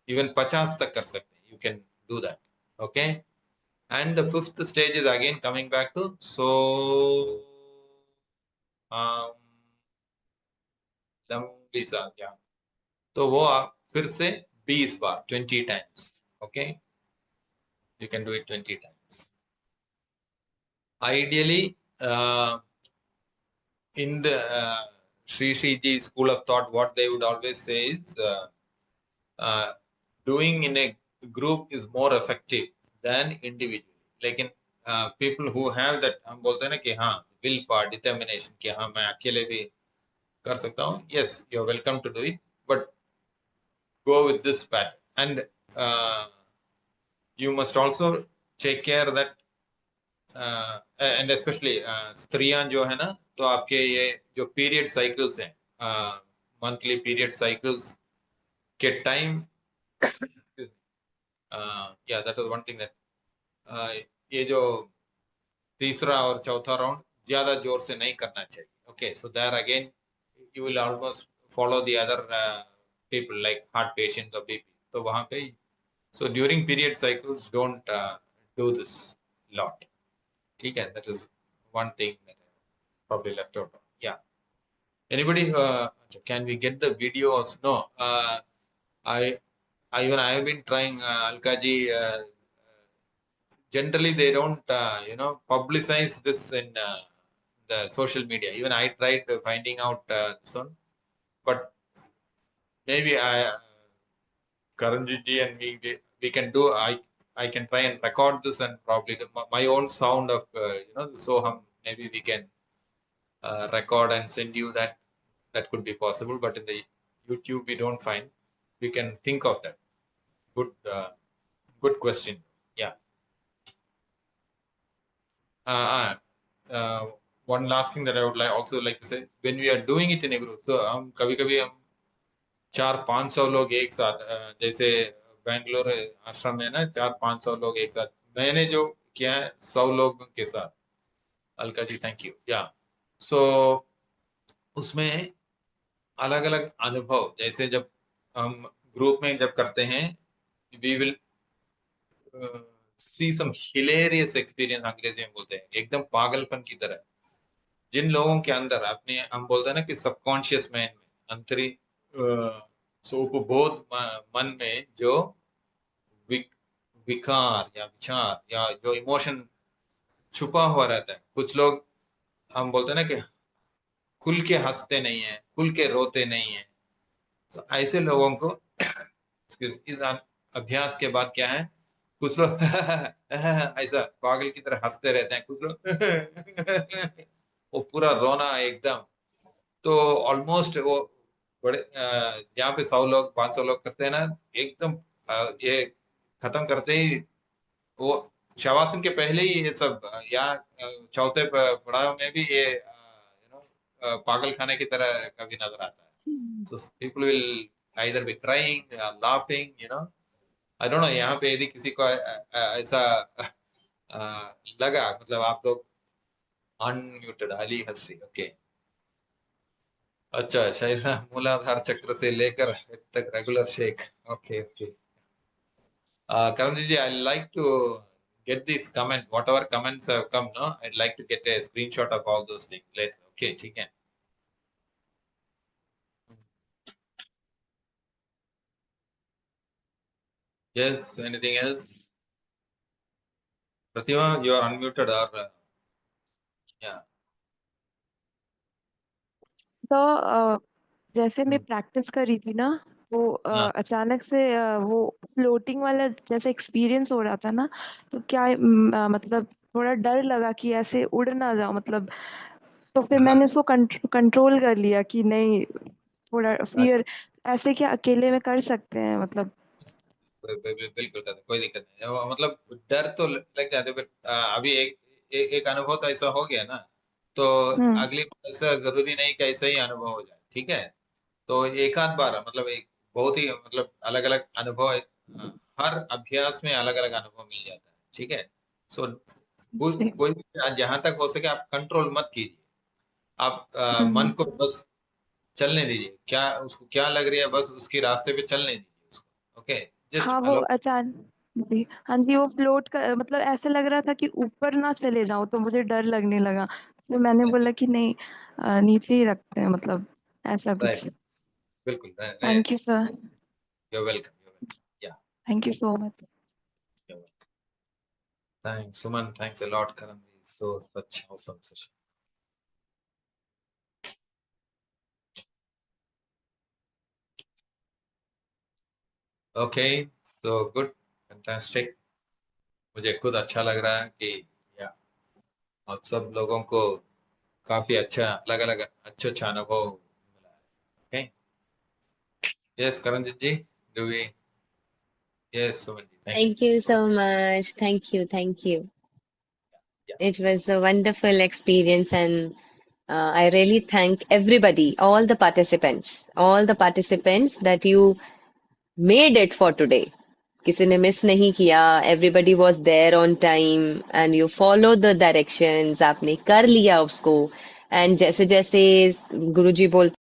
even 50 तक कर सकते हैं. You can do that. Okay? And the fifth stage is again coming back to लंबी सांस. क्या, तो वो आप फिर से 20 बार, 20 times. Okay? You can do it 20 times. Ideally, in the Sri Ji school of thought, what they would always say is doing in a group is more effective than individually. लेकिन people who have that, हम बोलते हैं ना कि हाँ, will power, determination, कि हाँ मैं अकेले भी कर सकता हूँ. Yes, you're welcome to do it, but go with this pattern. And you must also take care that and especially स्त्रियां जो है ना, तो आपके ये जो पीरियड साइकिल्स हैं, मंथली पीरियड साइकिल्स के टाइम, या that was one thing that ये जो तीसरा और चौथा राउंड ज्यादा जोर से नहीं करना चाहिए. Okay, so there again you will almost follow the other people like heart patients or BP. तो वहां पे, so during period cycles don't do this lot. ठीक है? That is one thing that I probably left out. Yeah. Anybody? Can we get the videos? No. I have been trying, Alka ji. Generally, they don't publicize this in the social media. Even I tried finding out this one, but maybe Karanjit ji and we can do. I can try and record this, and probably my own sound of Soham. Maybe we can record and send you that. That could be possible, but in the YouTube we don't find. We can think of that. Good question. Yeah. One last thing that I would also like to say, when we are doing it in a group, so हम कभी-कभी हम 400-500 लोग एक साथ, जैसे बेंगलोर आश्रम में ना 400-500 लोग एक साथ, मैंने जो किया है 100 लोगों के साथ. Alka ji, thank you. या, सो उसमें अलग-अलग अनुभव, जैसे जब हम ग्रुप में जब करते हैं, we will see some hilarious experience, अंग्रेजी में बोलते हैं, एकदम पागलपन की तरह. जिन लोगों के अंदर अपने, हम बोलते हैं ना कि सबकॉन्शियस माइंड में, अंतरी उपबोध मन में जो विकार या विचार या जो इमोशन छुपा हुआ रहता है. कुछ लोग, हम बोलते हैं ना कि खुल के हंसते नहीं है, खुल के रोते नहीं है. तो ऐसे लोगों को इस अभ्यास के बाद क्या है, कुछ लोग ऐसा पागल की तरह हंसते रहते हैं, कुछ लोग वो पूरा रोना एकदम. तो ऑलमोस्ट वो बड़े यहाँ पे 100 लोग 500 लोग करते हैं ना, एकदम ये खत्म करते ही वो शवासन के पहले ही ये सब, या चौथे पड़ाव में भी ये पागल खाने की तरह कभी नजर आता है. So people will either be crying or laughing, I don't know. यहाँ पे यदि किसी को ऐसा लगा मतलब आप लोग अनम्यूटेड अली हस्सी ओके अच्छा शायरा मूलाधार चक्र से लेकर हेड तक regular shake okay okay Karanji ji, I like to get these comments, whatever comments have come, no, I'd like to get a screenshot of all those things later. Okay, ठीक है. Yes, anything else? Pratima, you are unmuted or yeah. तो जैसे मैं प्रैक्टिस कर रही थी ना वो हाँ. अचानक से वो फ्लोटिंग वाला जैसे एक्सपीरियंस हो रहा था ना तो क्या मतलब थोड़ा डर लगा कि ऐसे उड़ ना जाओ मतलब तो फिर मैंने उसको कंट्रोल कर लिया कि नहीं थोड़ा फियर ऐसे क्या अकेले में कर सकते हैं मतलब बिल्कुल कर कोई दिक्कत नहीं मतलब डर तो लग जाते पर अभी एक अनुभव तो ऐसा हो गया ना तो अगली बार ऐसा जरूरी नहीं कि ऐसा ही अनुभव हो जाए ठीक है तो एक आध बार मतलब एक बहुत ही मतलब अलग अलग अनुभव हर अभ्यास में अलग अलग अनुभव मिल जाता है ठीक है सो कोई जहां तक हो सके आप कंट्रोल मत कीजिए आप मन को बस चलने दीजिए क्या उसको क्या लग रही है बस उसके रास्ते पे चलने दीजिए उसको ओके जस्ट हाँ वो फॉलो अचानक जी हाँ जी वो फ्लोट का मतलब ऐसे लग रहा था कि ऊपर ना चले जाऊं तो मुझे डर लगने लगा तो मैंने बोला कि नहीं नीचे ही रखते हैं मतलब ऐसा कुछ राइट बिल्कुल thank you sir you're welcome yeah thank you so much you're welcome thanks Suman thanks a lot Karan so such awesome session okay so good fantastic मुझे खुद अच्छा लग रहा है कि या आप सब लोगों को काफी अच्छा अलग अलग अच्छा अनुभव मिला है okay yes Karanjeet ji do we yes Suman ji thank you Thank you so much. Thank you. Thank you. yeah It was a wonderful experience, and I really thank everybody, all the participants that you made it for today. किसी ने मिस नहीं किया. Everybody was there on time, and you followed the directions. आपने कर लिया उसको. And जैसे जैसे गुरुजी बोलते